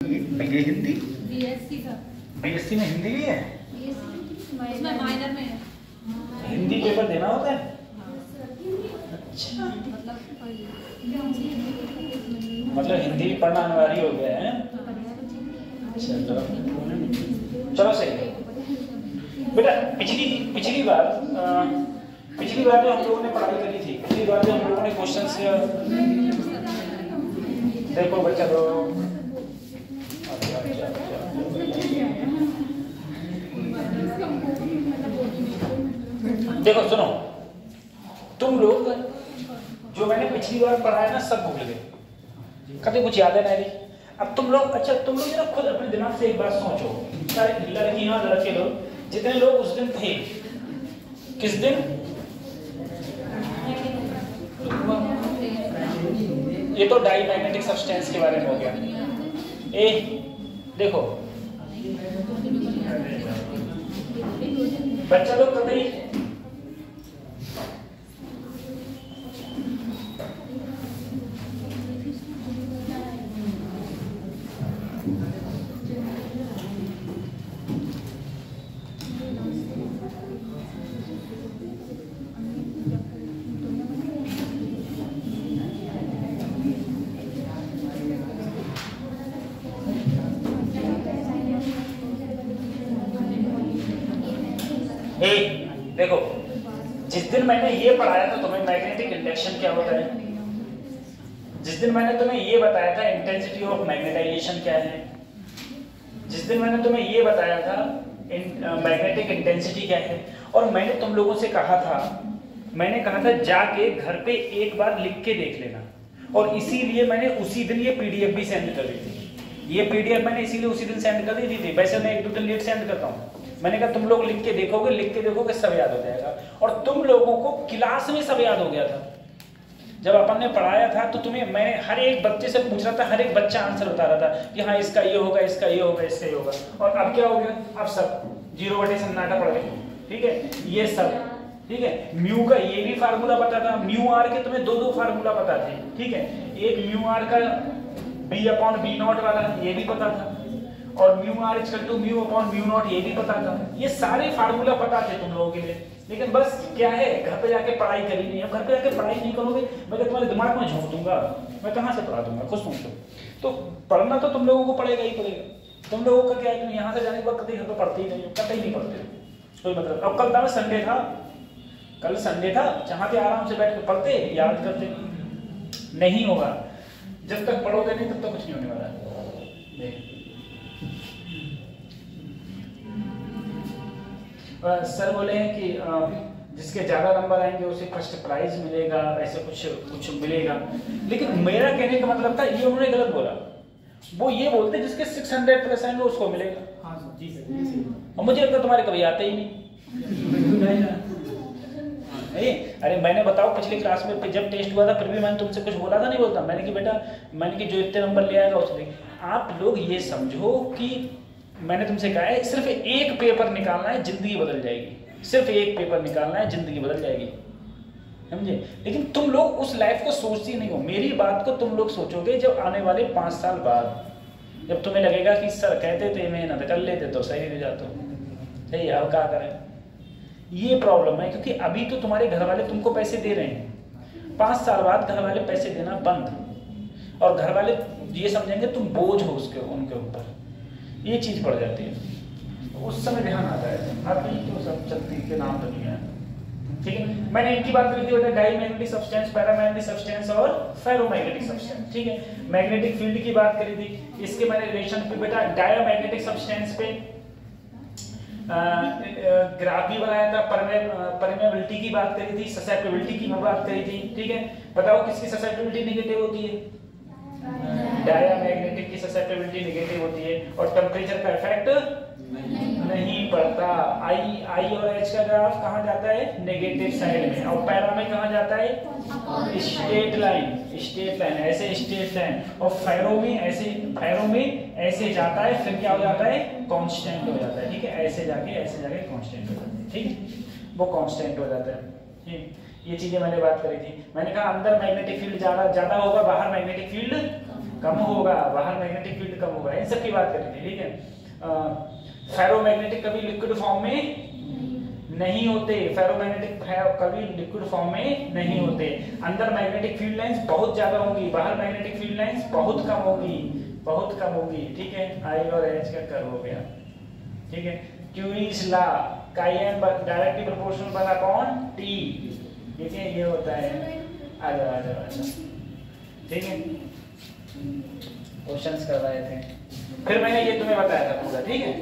ये हिंदी बीएससी का बीएससी में हिंदी भी है। इसमें माइनर में है। हिंदी पेपर देना होता है। अच्छा मतलब हिंदी भी पढ़ना अनिवार्य हो गया है। चलो सही है बेटा। पिछली बार जो हम लोगों ने पढ़ाई करी थी, पिछली बार जो हम लोगों ने क्वेश्चंस देखो बच्चा दो। देखो सुनो, तुम लोग जो मैंने पिछली बार पढ़ाया ना सब भूल गए, कभी कुछ याद है नहीं। अब तुम लोग जरा खुद अपने दिमाग से एक बात सोचो, सारे लड़कियां लड़के लोग जितने लोग उस दिन थे, किस दिन? ये तो डाईमैग्नेटिक सब्सटेंस के बारे में हो गया। देखो बच्चा लोग कतई देखो, जिस दिन मैंने ये पढ़ाया था तुम्हें मैग्नेटिक इंडक्शन क्या होता है, जिस दिन मैंने तुम्हें ये बताया था इंटेंसिटी ऑफ मैग्नेटाइजेशन क्या है, जिस दिन मैंने तुम्हें ये बताया था मैग्नेटिक इंटेंसिटी क्या है, और मैंने तुम लोगों से कहा था जाके घर पे एक बार लिख के देख लेना। और इसीलिए मैंने उसी दिन ये पीडीएफ भी सेंड कर दी थी। ये पीडीएफ मैंने इसीलिए उसी दिन सेंड कर दी थी। वैसे मैं 1-2 दिन लेट सेंड करता हूँ। मैंने कहा तुम लोग लिख के देखोगे सब याद हो जाएगा। और तुम लोगों को क्लास में सब याद हो गया था। जब अपन ने पढ़ाया था तो तुम्हें मैंने हर एक बच्चे से पूछ रहा था, हर एक बच्चा आंसर बता रहा था कि हाँ इसका ये होगा, इसका ये होगा, इसका ये होगा। और अब क्या हो गया? अब सब 0 सन्नाटा पड़ गए। ठीक है, ये सब ठीक है। म्यू का ये भी फार्मूला पता था, म्यू आर के तुम्हें 2 फार्मूला पता थे। ठीक है, एक म्यू आर का B/B0 वाला ये भी पता था, और mu r equal to mu upon mu naught ये भी पता था। ये सारे फार्मूला पता थे तुम लोगों के लिए। लेकिन बस क्या है, घर पे जाके पढ़ाई करी नहीं। अब घर पे जाके पढ़ाई नहीं करोगे, मैं तुम्हारे दिमाग में झोंक दूंगा, मैं कहाँ से पढ़ा दूंगा? खुद सोचो। तो पढ़ना तो तुम लोगों को पड़ेगा ही पड़ेगा। तुम लोगों का क्या है, तुम यहाँ से जाने के बाद कभी घर पे पढ़ते ही नहीं हो, कतई नहीं पढ़ते कोई मतलब। अब कल था संडे था, कल संडे था, जहाँ पे आराम से बैठ के पढ़ते, याद करते। नहीं होगा, जब तक पढ़ोगे नहीं तब तक कुछ नहीं होने वाला है। सर बोले हैं कि जिसके ज्यादा नंबर आएंगे उसे फर्स्ट प्राइज मिलेगा, ऐसे कुछ मिलेगा। लेकिन मेरा कहने का मतलब था, ये उन्होंने गलत बोला। वो ये बोलते जिसके 600 प्लस आएंगे उसको मिलेगा। हाँ जी सर। और मुझे लगता तुम्हारे कभी आते ही नहीं। अरे मैंने बताओ पिछली क्लास में जब टेस्ट हुआ था फिर भी मैंने तुमसे कुछ बोला था? नहीं बोलता मैंने कि बेटा, मैंने कि जो इतने नंबर ले आएगा उसने। आप लोग ये समझो कि मैंने तुमसे कहा है सिर्फ एक पेपर निकालना है, जिंदगी बदल जाएगी। सिर्फ एक पेपर निकालना है, जिंदगी बदल जाएगी, समझे? लेकिन तुम लोग उस लाइफ को सोचती नहीं हो। मेरी बात को तुम लोग सोचोगे जब आने वाले 5 साल बाद, जब तुम्हें लगेगा कि सर कहते थे मेहनत कर लेते तो सही हो जाता। सही, अब क्या करें? ये प्रॉब्लम है, क्योंकि अभी तो तुम्हारे घर वाले तुमको पैसे दे रहे हैं। 5 साल बाद घर वाले पैसे देना बंद, और घर वाले ये समझेंगे तुम बोझ हो उनके ऊपर। ये चीज पड़ जाती है, उस समय ध्यान आता है। अभी तो सब चलती के नाम तो नहीं है। ठीक है, मैंने इनकी बात करी थी, डाईमैग्नेटिक सब्सटेंस, पैरामैग्नेटिक सब्सटेंस और फेरोमैग्नेटिक सब्सटेंस। ठीक है, मैग्नेटिक फील्ड की बात करी थी। इसके मैंने रिलेशन पे बेटा डायामैग्नेटिक सब्सटेंस पे ग्राफ भी बनाया था। परमेबिलिटी की बात करी थी, ससेप्टिबिलिटी की बात करी थी। ठीक है, बताओ किसकी ससेप्टिबिलिटी नेगेटिव होती है? डायामैग्नेटिक की ससेप्टिबिलिटी नेगेटिव होती है, और टेम्परेचर का इफेक्ट नहीं पड़ता। आई और एच का ग्राफ कहाँ जाता है? नेगेटिव साइड में। और पैरा में कहाँ जाता है? स्ट्रेट लाइन, ऐसे स्ट्रेट लाइन। और फेरो में ऐसे जाता है, फिर क्या हो जाता है? कांस्टेंट हो जाता है। ठीक है, ऐसे जाके कांस्टेंट हो जाता है। ठीक, वो कांस्टेंट हो जाता है। ये चीजें मैंने बात करी थी। मैंने कहा अंदर मैग्नेटिक फील्ड ज्यादा होगा, बाहर मैग्नेटिक फील्ड कम होगा, बाहर मैग्नेटिक फील्ड कम होगा, इन सब की बात करेंगे, ठीक है। फेरोमैग्नेटिक कभी लिक्विड फॉर्म में नहीं होते, फेरोमैग्नेटिक कभी लिक्विड फॉर्म में नहीं होते। अंदर मैग्नेटिक फील्ड लाइंस बहुत ज्यादा होंगी, बाहर मैग्नेटिक फील्ड लाइंस बहुत कम होगी, बहुत कम होगी, ठीक है। आई और एच का कर्व हो गया, ठीक है। क्यूरीज लॉ, काई डायरेक्टली प्रोपोर्शनल 1/T, ठीक है, ये होता है। आ जाओ, ठीक है। क्वेश्चंस कर रहे थे, फिर मैंने ये तुम्हें बताया था पूरा, ठीक है,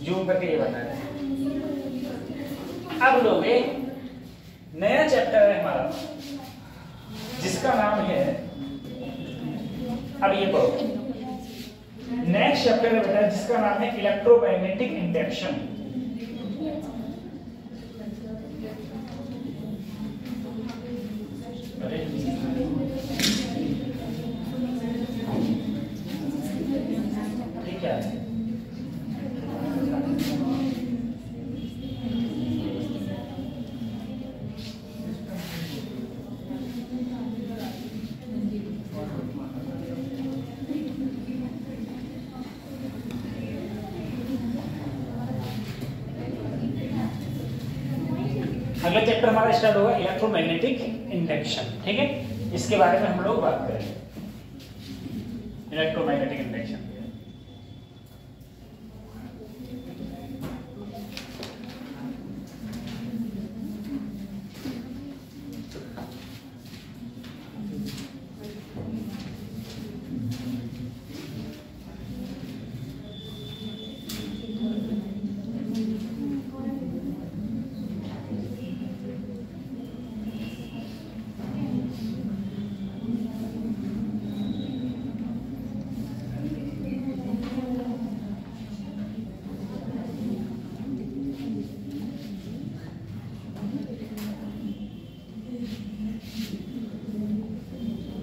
जूम करके ये बताया था। अब लोग नया चैप्टर है हमारा जिसका नाम है, अब ये पढ़ो, नेक्स्ट चैप्टर है बेटा जिसका नाम है इलेक्ट्रोमैग्नेटिक इंडक्शन। ठीक है, अगला चैप्टर हमारा स्टार्ट होगा इलेक्ट्रोमैग्नेटिक इंडक्शन, ठीक है। इसके बारे में हम लोग बात करेंगे, इलेक्ट्रोमैग्नेटिक इंडक्शन।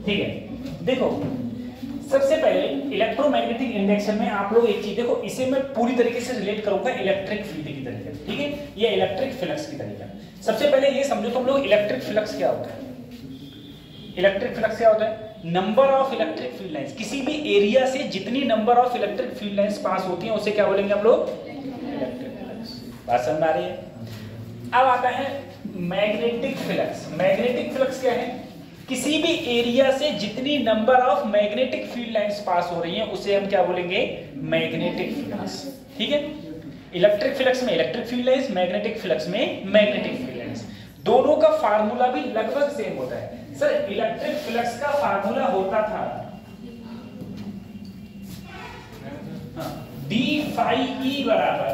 ठीक है, देखो सबसे पहले इलेक्ट्रोमैग्नेटिक इंडक्शन में आप लोग एक चीज देखो, इसे मैं पूरी तरीके से रिलेट करूंगा इलेक्ट्रिक फील्ड की तरीके, ठीक है, या इलेक्ट्रिक फ्लक्स की तरीके। सबसे पहले ये समझो तुम लोग इलेक्ट्रिक फ्लक्स क्या होता है। इलेक्ट्रिक फ्लक्स क्या होता है? Number of electric field lines, किसी भी एरिया से जितनी number of electric field lines pass होती हैं उसे क्या बोलेंगे हम लोग? Electric flux. बात समझ आ रही है? अब आता है मैग्नेटिक फ्लक्स। मैग्नेटिक फ्लक्स क्या है? किसी भी एरिया से जितनी number of magnetic field lines pass हो रही हैं उसे हम क्या बोलेंगे? Magnetic flux. ठीक है, इलेक्ट्रिक फ्लक्स में electric field lines, magnetic flux में मैग्नेटिक फील्ड लाइंस। दोनों का फार्मूला भी लगभग सेम होता है। सर इलेक्ट्रिक फ्लक्स का फार्मूला होता था d phi e बराबर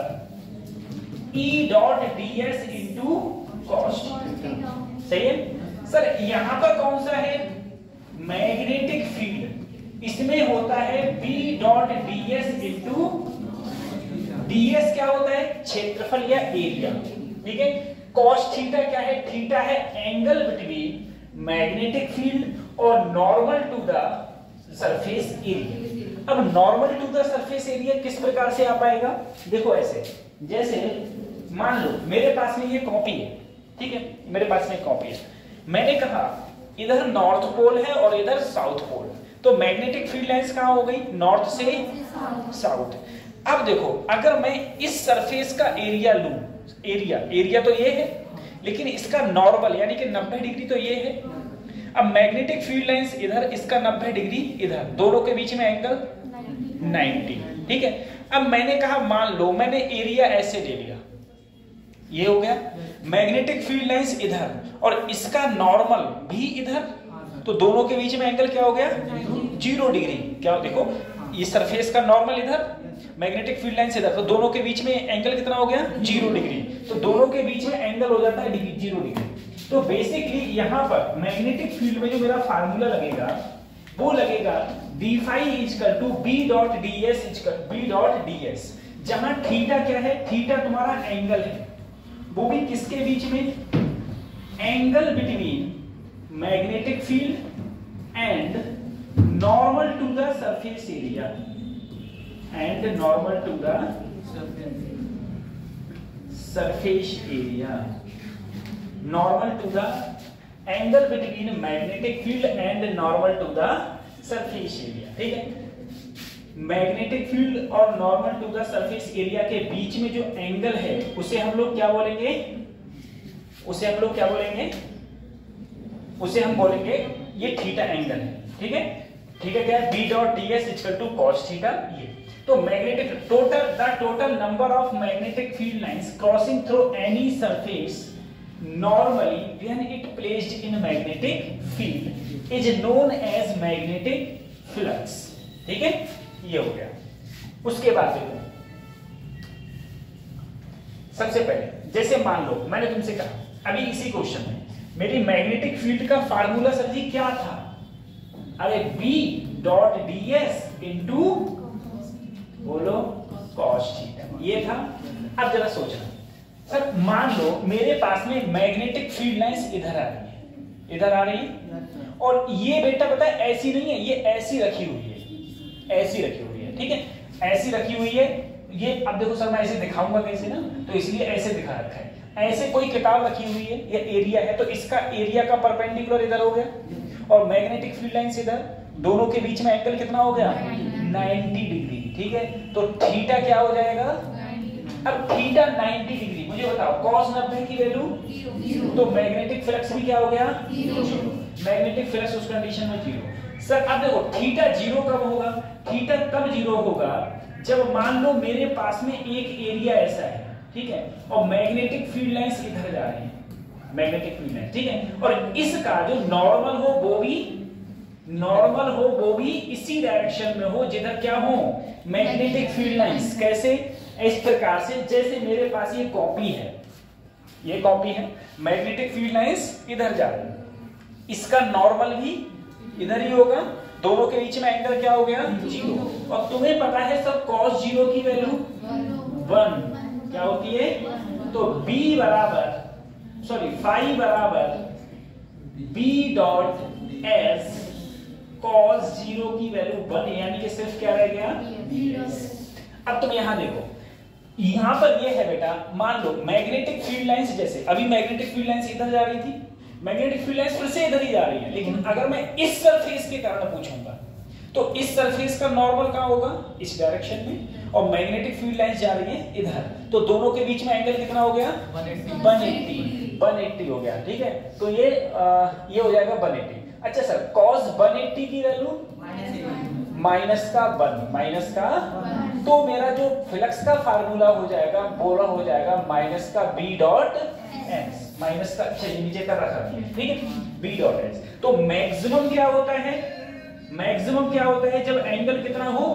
E dot ds into cos. सही है सर। यहां पर कौन सा है? मैग्नेटिक फील्ड, इसमें होता है B dot ds into ds क्या होता है? क्षेत्रफल या एरिया। ठीक है, कॉस थीटा क्या है? थीटा है एंगल बिटवीन मैग्नेटिक फील्ड और normal to the surface area. अब normal to the surface area किस प्रकार से आ पाएगा? देखो ऐसे, जैसे मान लो मेरे पास में ये कॉपी है, ठीक है, मेरे पास में कॉपी है, मैंने कहा इधर नॉर्थ पोल है और इधर साउथ पोल, तो मैग्नेटिक फील्ड लाइंस कहां हो गई? नॉर्थ से साउथ। अब देखो अगर मैं इस सरफेस का एरिया लूं, एरिया तो ये है, लेकिन इसका नॉर्मल यानी कि 90 डिग्री तो ये है। अब मैग्नेटिक फील्ड लाइंस इधर, इसका 90 डिग्री इधर, दोनों के बीच में एंगल 90। ठीक है, अब मैंने कहा मान लो मैंने एरिया ऐसे ले लिया, ये हो गया। मैग्नेटिक फील्ड लाइंस इधर और इसका नॉर्मल भी इधर, तो दोनों के बीच में एंगल क्या हो गया? 0 डिग्री। क्या देखो, ये सरफेस का नॉर्मल इधर, मैग्नेटिक फील्ड लाइंस इधर, तो दोनों के बीच में एंगल कितना हो गया? 0 डिग्री। तो दोनों के बीच में एंगल हो जाता है 0 डिग्री। तो बेसिकली यहां पर मैग्नेटिक फील्ड में जो मेरा फार्मूला लगेगा वो लगेगा d phi equal to b dot ds, जहां थीटा क्या है? थीटा तुम्हारा एंगल है, वो भी किसके बीच में? Angle between magnetic field and normal to the surface area, and normal to the surface area, normal to the angle between magnetic field and normal to the surface area, ठीक है। Magnetic field और normal to the surface area के बीच में जो angle है उसे हम लोग क्या बोलेंगे, उसे हम लोग क्या बोलेंगे, उसे हम बोलेंगे ये थीटा एंगल है, ठीक है। थीटा क्या है, B dot D S equal to cos theta. ये तो magnetic total number of magnetic field lines crossing through any surface normally when it placed in magnetic field is known as magnetic flux, ठीक है। ये हो गया। उसके बाद देखो, सबसे पहले जैसे मान लो मैंने तुमसे कहा अभी इसी क्वेश्चन में मेरी मैग्नेटिक फील्ड का फार्मूला सर जी क्या था, अरे B dot D S into बोलो कॉस थीटा, ये था। अब जरा सोचना सर, मान लो मेरे पास में मैग्नेटिक फील्ड लाइंस इधर आ रही है, इधर आ रही है, और ये बेटा पता है ऐसी नहीं है, ये ऐसी रखी हुई है, ऐसी रखी हुई है, ठीक है, ऐसी रखी हुई है। ये अब देखो सर मैं ऐसे दिखाऊंगा कैसे ना, तो इसलिए ऐसे दिखा रखा है। ऐसे कोई किताब रखी हुई है, ये एरिया है, तो इसका एरिया का परपेंडिकुलर इधर हो गया और मैग्नेटिक फील्ड लाइंस इधर, दोनों के बीच में एंगल कितना हो गया 90 डिग्री, ठीक है। तो थीटा क्या हो जाएगा, अब थीटा 90 डिग्री, मुझे बताओ cos 90 की वैल्यू 0, तो मैग्नेटिक फ्लक्स भी क्या हो गया 0, मैग्नेटिक फ्लक्स उस कंडीशन में 0। सर अब देखो थीटा 0 कब होगा, थीटा तब 0 होगा जब मान लो मेरे पास में एक एरिया ऐसा है, ठीक है, और मैग्नेटिक फील्ड लाइंस इधर जा रही है, मैग्नेटिक फील्ड लाइन, ठीक है, और इसका जो नॉर्मल हो वो भी इसी डायरेक्शन में हो जिधर क्या हो मैग्नेटिक फील्ड लाइंस। कैसे, इस प्रकार से जैसे मेरे पास ये कॉपी है, ये कॉपी है, मैग्नेटिक फील्ड लाइंस इधर जा रही है, इसका नॉर्मल भी इधर ही होगा, दोनों के बीच में एंगल क्या हो गया 0। और तुम्हें पता है सब cos 0 की वैल्यू 1 क्या होती है, तो B बराबर सॉरी फाई बराबर B डॉट S cos 0 की वैल्यू 1, यानी कि सिर्फ क्या रह गया। अब तुम यहां देखो, यहां पर ये है बेटा, मान लो मैग्नेटिक फील्ड लाइंस, जैसे अभी मैग्नेटिक फील्ड लाइंस इधर जा रही थी, मैग्नेटिक फील्ड लाइंस फिर से इधर ही जा रही है, लेकिन अगर मैं इस सरफेस के कारण पूछूंगा तो इस सरफेस का नॉर्मल कहां होगा, इस डायरेक्शन में, और मैग्नेटिक फील्ड लाइंस जा रही है इधर, तो दोनों के बीच में एंगल कितना हो गया 180 हो गया, ठीक है। तो ये हो जाएगा 180। अच्छा सर cos 180 की वैल्यू माइनस का 1, तो मेरा जो फ्लक्स का फार्मूला हो जाएगा बोला हो जाएगा माइनस का B डॉट S, माइनस का, अच्छा नीचे का रखा है, ठीक है, B डॉट S। तो मैक्सिमम क्या होता है, मैक्सिमम क्या होता है जब एंगल कितना हो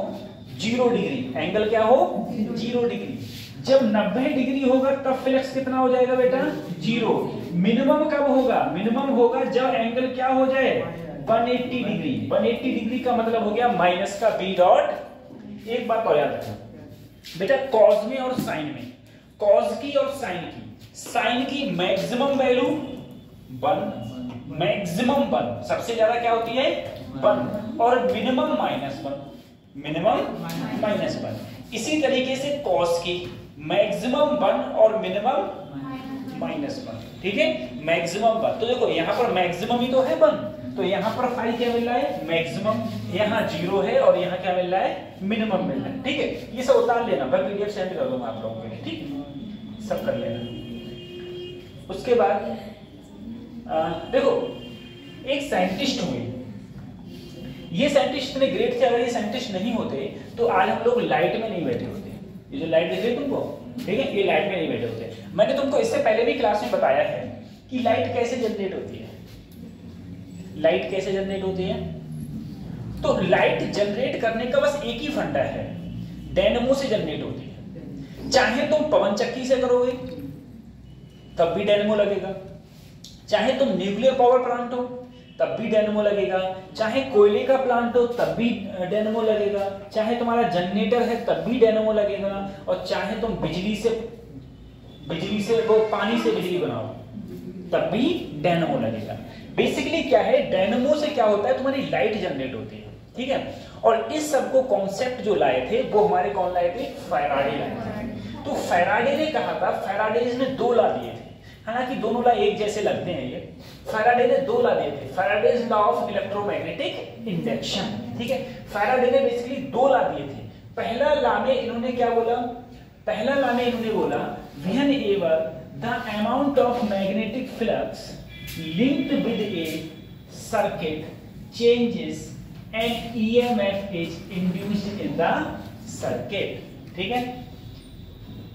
0 डिग्री, एंगल क्या हो 0 डिग्री। जब 90 डिग्री होगा तब फ्लक्स कितना हो जाएगा बेटा 0। मिनिमम कब होगा, मिनिमम होगा जब एंगल क्या हो जाए 180 डिग्री। 180 डिग्री का मतलब हो गया माइनस का B डॉट। एक बात और याद रखना बेटा, कॉस में और साइन में, कॉस की और साइन की मैक्सिमम वैल्यू 1, मैक्सिमम 1, सबसे ज्यादा क्या होती है 1, और मिनिमम -1, मिनिमम -1। इसी तरीके से कॉस की मैक्सिमम 1 और मिनिमम -1, ठीक है, मैक्सिमम 1। तो देखो यहां पर मैक्सिमम ही तो है 1, तो यहां पर फाई क्या मिल रहा है मैक्सिमम, यहां 0 है और यहां क्या मिल रहा है मिनिमम मिल रहा है, ठीक है। ये सब उतार लेना, मैं पीडीएफ सेंड कर दूंगा आप लोगों के लिए, ठीक, सब कर लेना। उसके बाद देखो एक साइंटिस्ट हुए, ये साइंटिस्ट इतने ग्रेट थे, अगर ये साइंटिस्ट नहीं होते तो आज हम लोग लाइट में नहीं बैठे होते। ये जो लाइट दिख रही है तुमको, ठीक है, ये लाइट में नहीं बैठे होते। मैंने तुमको इससे पहले भी क्लास में बताया है कि लाइट कैसे जनरेट होती है, लाइट कैसे जनरेट होती है। तो लाइट जनरेट करने का बस एक ही फंडा है, डायनेमो से जनरेट होती है। चाहे तुम पवन चक्की से करोगे तब भी डायनेमो लगेगा, चाहे तुम न्यूक्लियर पावर प्लांट हो तब भी डायनेमो लगेगा, चाहे कोयले का प्लांट हो तब भी डायनेमो लगेगा, चाहे तुम्हारा जनरेटर है तब भी डायनेमो लगेगा, और चाहे तुम बिजली से वो पानी से बिजली बनाओ तब भी डायनेमो लगेगा। बेसिकली क्या है, डायनेमो से क्या होता है, तुम्हारी लाइट जनरेट होती है, ठीक है। और इस सब को कॉन्सेप्ट जो लाए थे वो हमारे कौन लाए थे, फैराडे लाए थे। तो फैराडे ने कहा था, फैराडे ने 2 ला दिए थे, हालांकि दोनों ला एक जैसे लगते हैं, ये फैराडे ने 2 ला दिए थे, Faraday's law of electromagnetic induction, ठीक है। फैराडे ने बेसिकली दो लॉ दिए थे। पहला लॉ में इन्होंने क्या बोला, पहला लॉ में इन्होंने बोला whenever the amount of magnetic flux linked with a circuit changes and EMF is induced in the circuit, ठीक है,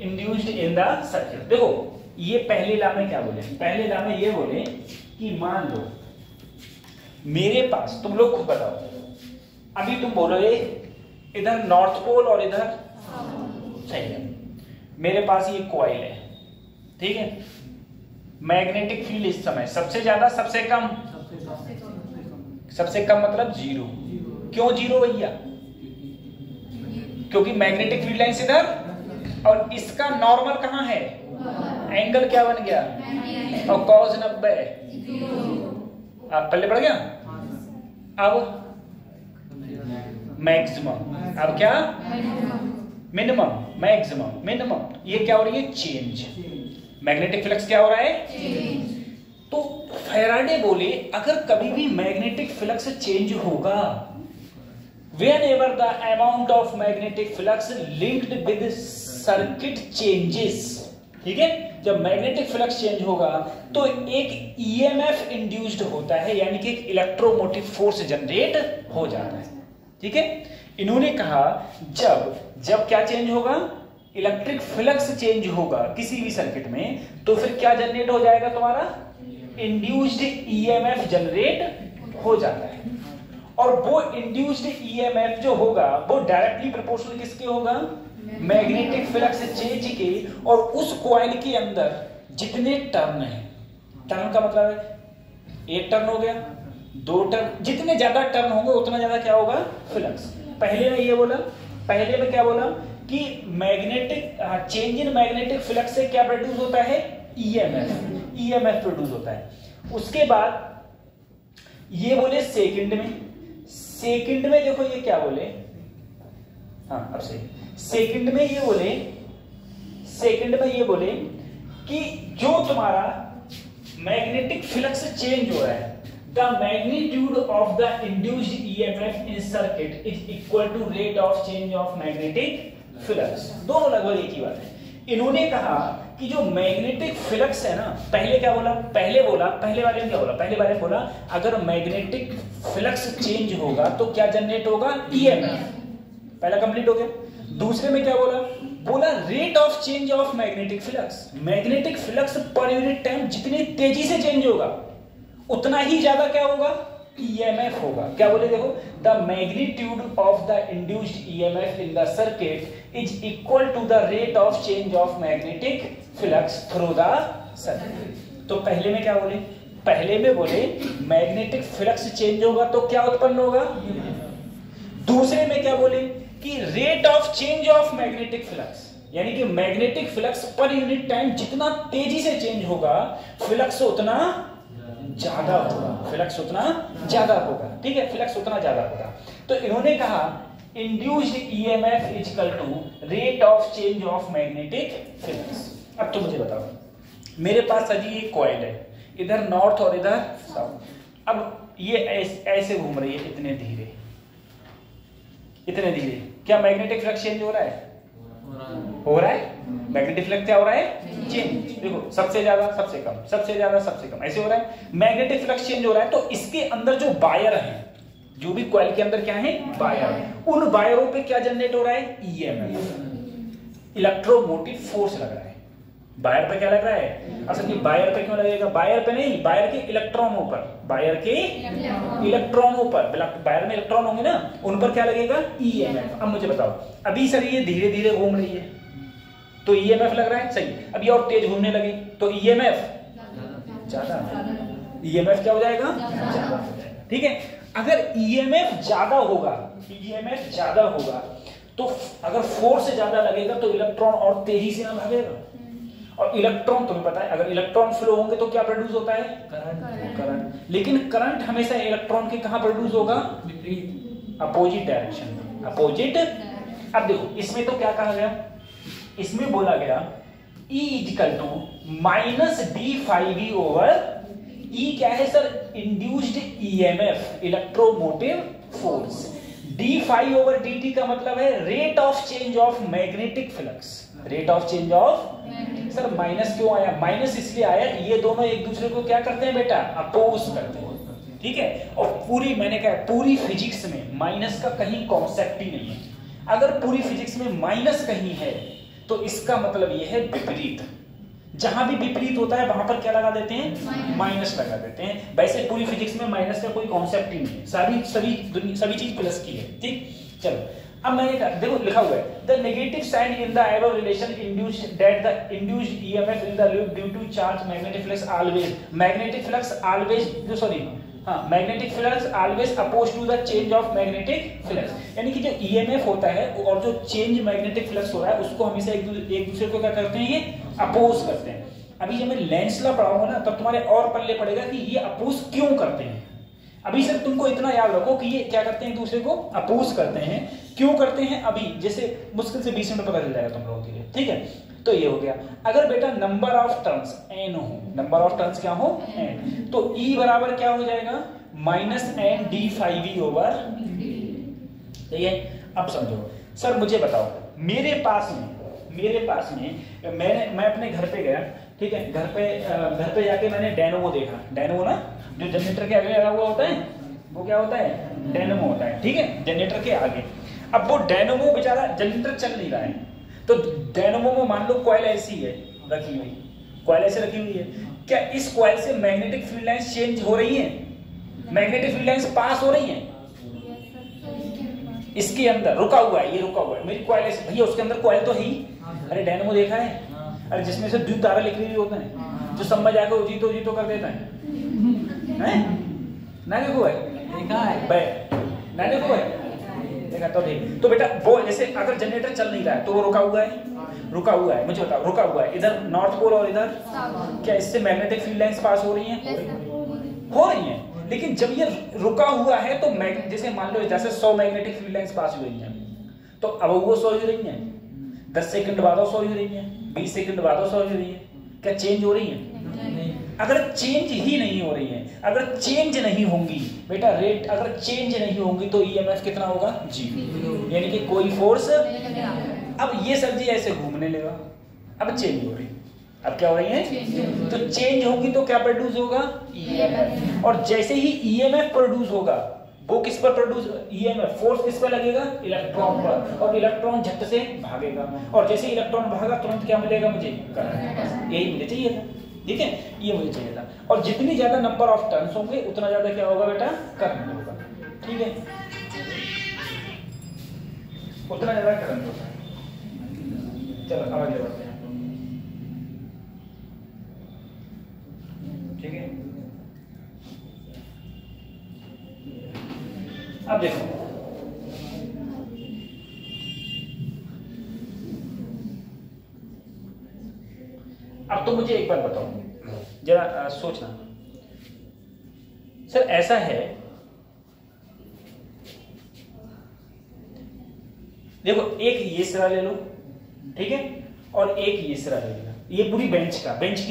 induced in the circuit। देखो ये पहले लॉ में क्या बोले, पहले लॉ में ये बोले कि मान लो मेरे पास, तुम लोग खुद बताओ, अभी तुम बोलोगे इधर नॉर्थ पोल और इधर सही है, मेरे पास ये कॉइल है, ठीक है, मैग्नेटिक फील्ड इस समय सबसे ज्यादा सबसे कम, सबसे कम मतलब जीरो। क्यों जीरो भैया? क्योंकि मैग्नेटिक फील्ड लाइन इधर और इसका नॉर्मल कहां है, एंगल क्या बन गया, और कॉस 90, आप पहले पढ़ गया। अब मैक्सिमम, अब क्या मिनिमम, मैक्सिमम मिनिमम, ये क्या हो रही है, चेंज। मैग्नेटिक फ्लक्स क्या हो रहा है, तो फैराडे बोले अगर कभी भी मैग्नेटिक फ्लक्स चेंज होगा, whenever the amount of magnetic flux linked with circuit changes, ठीक है, जब मैग्नेटिक फ्लक्स चेंज होगा तो एक ईएमएफ इंड्यूस्ड होता है, यानी कि एक इलेक्ट्रोमोटिव फोर्स जनरेट हो जाता है, ठीक है। इन्होंने कहा जब जब क्या चेंज होगा, इलेक्ट्रिक फ्लक्स चेंज होगा किसी भी सर्किट में, तो फिर क्या जनरेट हो जाएगा, तुम्हारा इंड्यूस्ड ईएमएफ जनरेट हो जाता है। और वो इंड्यूस्ड ईएमएफ जो होगा वो डायरेक्टली प्रोपोर्शनल किसके होगा, मैग्नेटिक फ्लक्स चेंज के। और उस कॉइल के अंदर जितने टर्न है, टर्न का मतलब है एक टर्न हो गया, दो टर्न, जितने ज्यादा टर्न होंगे उतना ज्यादा क्या होगा, फ्लक्स। पहले में ये बोला, पहले में क्या बोला कि magnetic change in magnetic flux से क्या प्रोड्यूस होता है, ईएमएफ, ईएमएफ प्रोड्यूस होता है। उसके बाद ये बोले सेकंड में, सेकंड में देखो ये क्या बोले, हाँ अब सही, सेकंड में ये बोले, सेकंड में ये बोले कि जो तुम्हारा मैग्नेटिक फ्लक्स चेंज हो रहा है, the magnitude of the induced EMF in circuit is equal to rate of change of magnetic flux। दोनों लगभग एक ही बात है। इन्होंने कहा कि जो मैग्नेटिक फ्लक्स है ना, पहले क्या बोला, पहले बोला, पहले वाले में क्या बोला, पहले वाले में बोला अगर मैग्नेटिक फ्लक्स चेंज होगा तो क्या जनरेट होगा, EMF, पहला कंप्लीट हो गया। दूसरे में क्या बोला, बोला rate of change of magnetic flux, magnetic flux per unit time जितनी तेजी से चेंज होगा उतना ही ज्यादा क्या होगा, ईएमएफ होगा। क्या बोले देखो, the magnitude of the induced EMF in the circuit is equal to the rate of change of magnetic flux through the circuit. तो पहले में क्या बोले, पहले में बोले मैग्नेटिक फ्लक्स चेंज होगा तो क्या उत्पन्न होगा, दूसरे में क्या बोले कि rate of change of magnetic flux, यानी कि magnetic flux per unit time जितना तेजी से चेंज होगा फ्लक्स उतना ज्यादा होगा, फ्लक्स उतना ज्यादा होगा, ठीक है, फ्लक्स उतना ज्यादा होगा। तो इन्होंने कहा induced EMF is equal to rate of change of magnetic flux. अब तो मुझे बताओ, मेरे पास अभी ये कॉइल है, इधर नॉर्थ और इधर साउथ, अब ये ऐसे घूम रही है इतने धीरे, इतने धीरे, क्या मैग्नेटिक फ्लक्स चेंज हो रहा है, हो रहा है, मैग्नेटिक फ्लक्स क्या हो रहा है, चेंज। देखो सबसे ज्यादा सबसे कम, सबसे ज्यादा सबसे कम, ऐसे हो रहा है, मैग्नेटिक फ्लक्स चेंज हो रहा है। तो इसके अंदर जो वायर है, जो भी कॉइल के अंदर क्या है, वायर, उन वायरों पे क्या जनरेट हो रहा है, ईएमएफ, इलेक्ट्रोमोटिव फोर्स लग रहा है। वायर पे क्या लग रहा है, असल में वायर पे क्यों लगेगा, वायर पे नहीं, वायर के इलेक्ट्रॉनों पर, वायर के इलेक्ट्रॉनों पर, वायर में इलेक्ट्रॉन होंगे ना, उन पर क्या लगेगा, ईएमएफ। अब मुझे बताओ, अभी सर ये धीरे धीरे घूम रही है तो ईएमएफ लग रहा है, सही, अभी और तेज घूमने लगी तो ईएमएफ ज्यादा, ईएमएफ क्या हो जाएगा, ज्यादा हो जाएगा, ठीक है। अगर ईएमएफ ज्यादा होगा, ईएमएफ ज्यादा होगा तो अगर फोर्स ज्यादा लगेगा तो इलेक्ट्रॉन और तेजी से ना भागेगा, और इलेक्ट्रॉन तुम्हें पता है अगर इलेक्ट्रॉन फ्लो होंगे तो क्या प्रोड्यूस होता है, करंट। लेकिन करंट हमेशा इलेक्ट्रॉन के कहां प्रोड्यूस होगा, अपोजिट डायरेक्शन में, अपोजिट। अब देखो इसमें तो क्या कहा गया, इसमें बोला गया E equal to minus d⁵v over E क्या है sir, induced EMF, electromotive force. d∅/dt का मतलब है rate of change of magnetic flux. Rate of change of, sir minus क्यों आया? माइनस इसलिए आया, ये दोनों एक दूसरे को क्या करते हैं बेटा? अपोज करते हैं, ठीक है। और पूरी, मैंने कहा पूरी फिजिक्स में माइनस का कहीं कॉन्सेप्ट ही नहीं है। अगर पूरी फिजिक्स में माइनस कहीं है तो इसका मतलब ये है विपरीत। जहां भी विपरीत होता है वहां पर क्या लगा देते हैं? माइनस लगा देते हैं। वैसे पूरी फिजिक्स में माइनस का कोई कॉन्सेप्ट ही नहीं है, सभी चीज प्लस की है, ठीक। चलो अब मैंने कहा, देखो लिखा हुआ है the negative sign in the above relation induce that the induced EMF in the loop due to charge magnetic flux always, magnetic flux always, sorry हाँ, magnetic flux always oppose to the change of magnetic flux. यानी कि जो EMF होता है और जो change magnetic flux हो रहा है उसको हमेशा एक दूसरे को क्या करते हैं? ये अपोज करते हैं। अभी जब मैं लेंस लॉ पढ़ाऊंगा ना तब तुम्हारे और पल्ले पड़ेगा कि ये अपोज क्यों करते हैं। अभी सिर्फ तुमको इतना याद रखो कि ये क्या करते हैं? एक दूसरे को अपोज करते हैं। क्यों करते हैं अभी जैसे मुश्किल से 20 मिनट पता चल जाएगा तुम लोगों के लिए, ठीक है। तो ये हो गया। अगर बेटा नंबर ऑफ टर्न्स n हो, नंबर ऑफ टर्न्स क्या हो? n, तो E बराबर क्या हो जाएगा? -n d∅v/dt, ठीक है। अब समझो सर, मुझे बताओ मेरे पास में मैं अपने घर पे गया, ठीक है। घर पे जाके मैंने डायनोमो देखा। डायनोमो ना, जो जनरेटर के आगे लगा हुआ होता है, वो क्या होता है? डायनोमो होता है, ठीक है, जनरेटर के आगे। अब वो डायनोमो बेचारा, जनरेटर चल नहीं रहा है, तो डायनोमो में मान लो कॉइल ऐसी है रखी हुई, कॉइल ऐसे रखी हुई है। क्या इस कॉइल से मैग्नेटिक फील्ड लाइंस चेंज हो रही है? मैग्नेटिक फील्ड लाइंस पास हो रही है? इसके अंदर रुका हुआ है, ये रुका हुआ है, मेरी कॉइल ऐसे, भैया उसके अंदर कॉइल तो है ही। अरे डायनोमो देखा है? अरे जिसमें से द्वितीय तारा लिख रही होता है, जो सब में जाकर उजीतो कर देता है, ना देखो है? देखा है? ना देखो है? देखा तो ठीक। तो बेटा वो जैसे अगर जनरेटर चल नहीं रहा है तो वो रुका हुआ है, मुझे बताओ रुका हुआ है, इधर नॉर्थ पोल और इधर, क्या इससे मैग्नेटिक फील्ड लाइंस पास हो रही हैं? हो रही हैं। लेकिन जब ये रुका हुआ है तो जैसे मान लो जैसे 100 मैग्नेटिक फील्ड लाइंस पास हो रही हैं, तो अब वो 100 हो रही हैं, 10 सेकंड बाद 100 हो रही हैं, 20 सेकंड बाद 100 हो रही है। क्या चेंज हो रही है? अगर चेंज ही नहीं हो रही है, अगर चेंज नहीं होंगी बेटा, रेट अगर चेंज नहीं होंगी तो ईएमएफ कितना होगा? 0, यानी कि कोई फोर्स। अब ये सब्जी ऐसे घूमने लगा, अब चेंज हो रही है। अब क्या हो रही है? तो चेंज होगी तो क्या प्रोड्यूस होगा? ईएमएफ। और जैसे ही ईएमएफ प्रोड्यूस होगा, वो किस पर प्रोड्यूस? ईएमएफ फोर्स किस पर लगेगा? इलेक्ट्रॉन पर, और इलेक्ट्रॉन झट से भागेगा, और जैसे इलेक्ट्रॉन भागा तुरंत क्या मिलेगा मुझे? करंट। यही मुझे चाहिए था, ठीक है, ये मुझे चाहिए था। और जितनी ज्यादा नंबर ऑफ टर्न्स होंगे उतना ज्यादा क्या होगा बेटा? करंट होगा, ठीक है, उतना ज्यादा करंट होगा। चलो आगे बढ़ते हैं, ठीक है। अब देखो, अब तो मुझे एक बात बताओ, जरा सोचना। सर ऐसा है, देखो एक ये सिरा ले लो, ठीक है, और एक ये सिरा ले लो। ये पूरी बेंच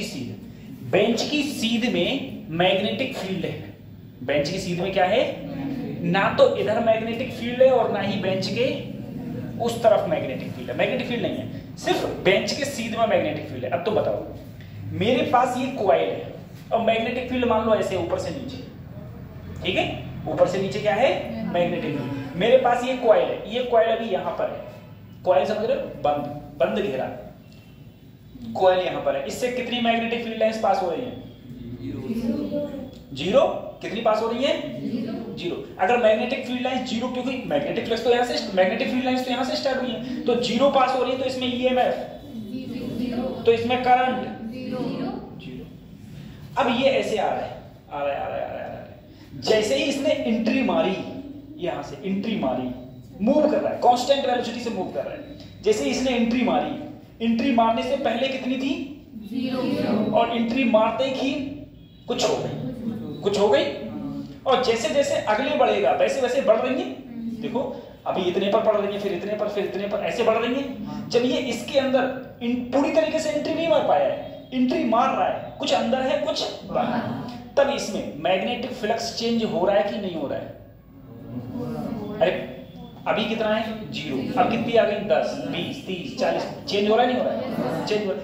की सीध में मैग्नेटिक फील्ड है। बेंच की सीध में क्या है? ना तो इधर मैग्नेटिक फील्ड है और ना ही बेंच के उस तरफ मैग्नेटिक फील्ड है। मैग्नेटिक फील्ड नहीं है, सिर्फ बेंच के सीध में मैग्नेटिक फील्ड है। अब तो बताओ, मेरे पास ये कॉइल है और मैग्नेटिक फील्ड मान लो ऐसे ऊपर से नीचे, ठीक है, ऊपर से नीचे क्या है? Magnetic field. मेरे पास ये कॉइल है, ये कॉइल अभी यहां पर है, कॉइल समझ रहे हो? बंद घेरा कॉइल यहां पर है। इससे कितनी मैग्नेटिक फील्ड लाइंस पास हो रही है? 0। कितनी पास हो रही है? 0। अगर मैग्नेटिक फील्ड लाइंस 0, क्योंकि मैग्नेटिक फ्लक्स तो यहां से, मैग्नेटिक फील्ड लाइंस तो यहां से स्टार्ट हुई है, तो 0 पास हो रही है, तो इसमें ईएमएफ, तो इसमें करंट 0। अब ये ऐसे आ रहा है, जैसे ही इसने एंट्री मारी, यहां से एंट्री मारी, मूव कर रहा है, कांस्टेंट वेलोसिटी से मूव कर रहा है। जैसे ही इसने एंट्री मारी, एंट्री मारने से पहले कितनी थी? 0, और एंट्री मारते ही कुछ हो गई, और जैसे जैसे अगले बढ़ेगा वैसे वैसे बढ़ रही है। देखो अभी इतने पर पड़ रही है, फिर इतने पर ऐसे बढ़ रही है। जब ये इसके अंदर पूरी तरीके से एंट्री नहीं मार पाया है, एंट्री मार रहा है, कुछ अंदर है कुछ बाहर, तब इसमें मैग्नेटिक फ्लक्स चेंज हो रहा है कि नहीं हो रहा है? अरे अभी कितना है 0, अब कितनी आ गई 10, 20, 30, 40, चेंज हो रहा है नहीं हो रहा है?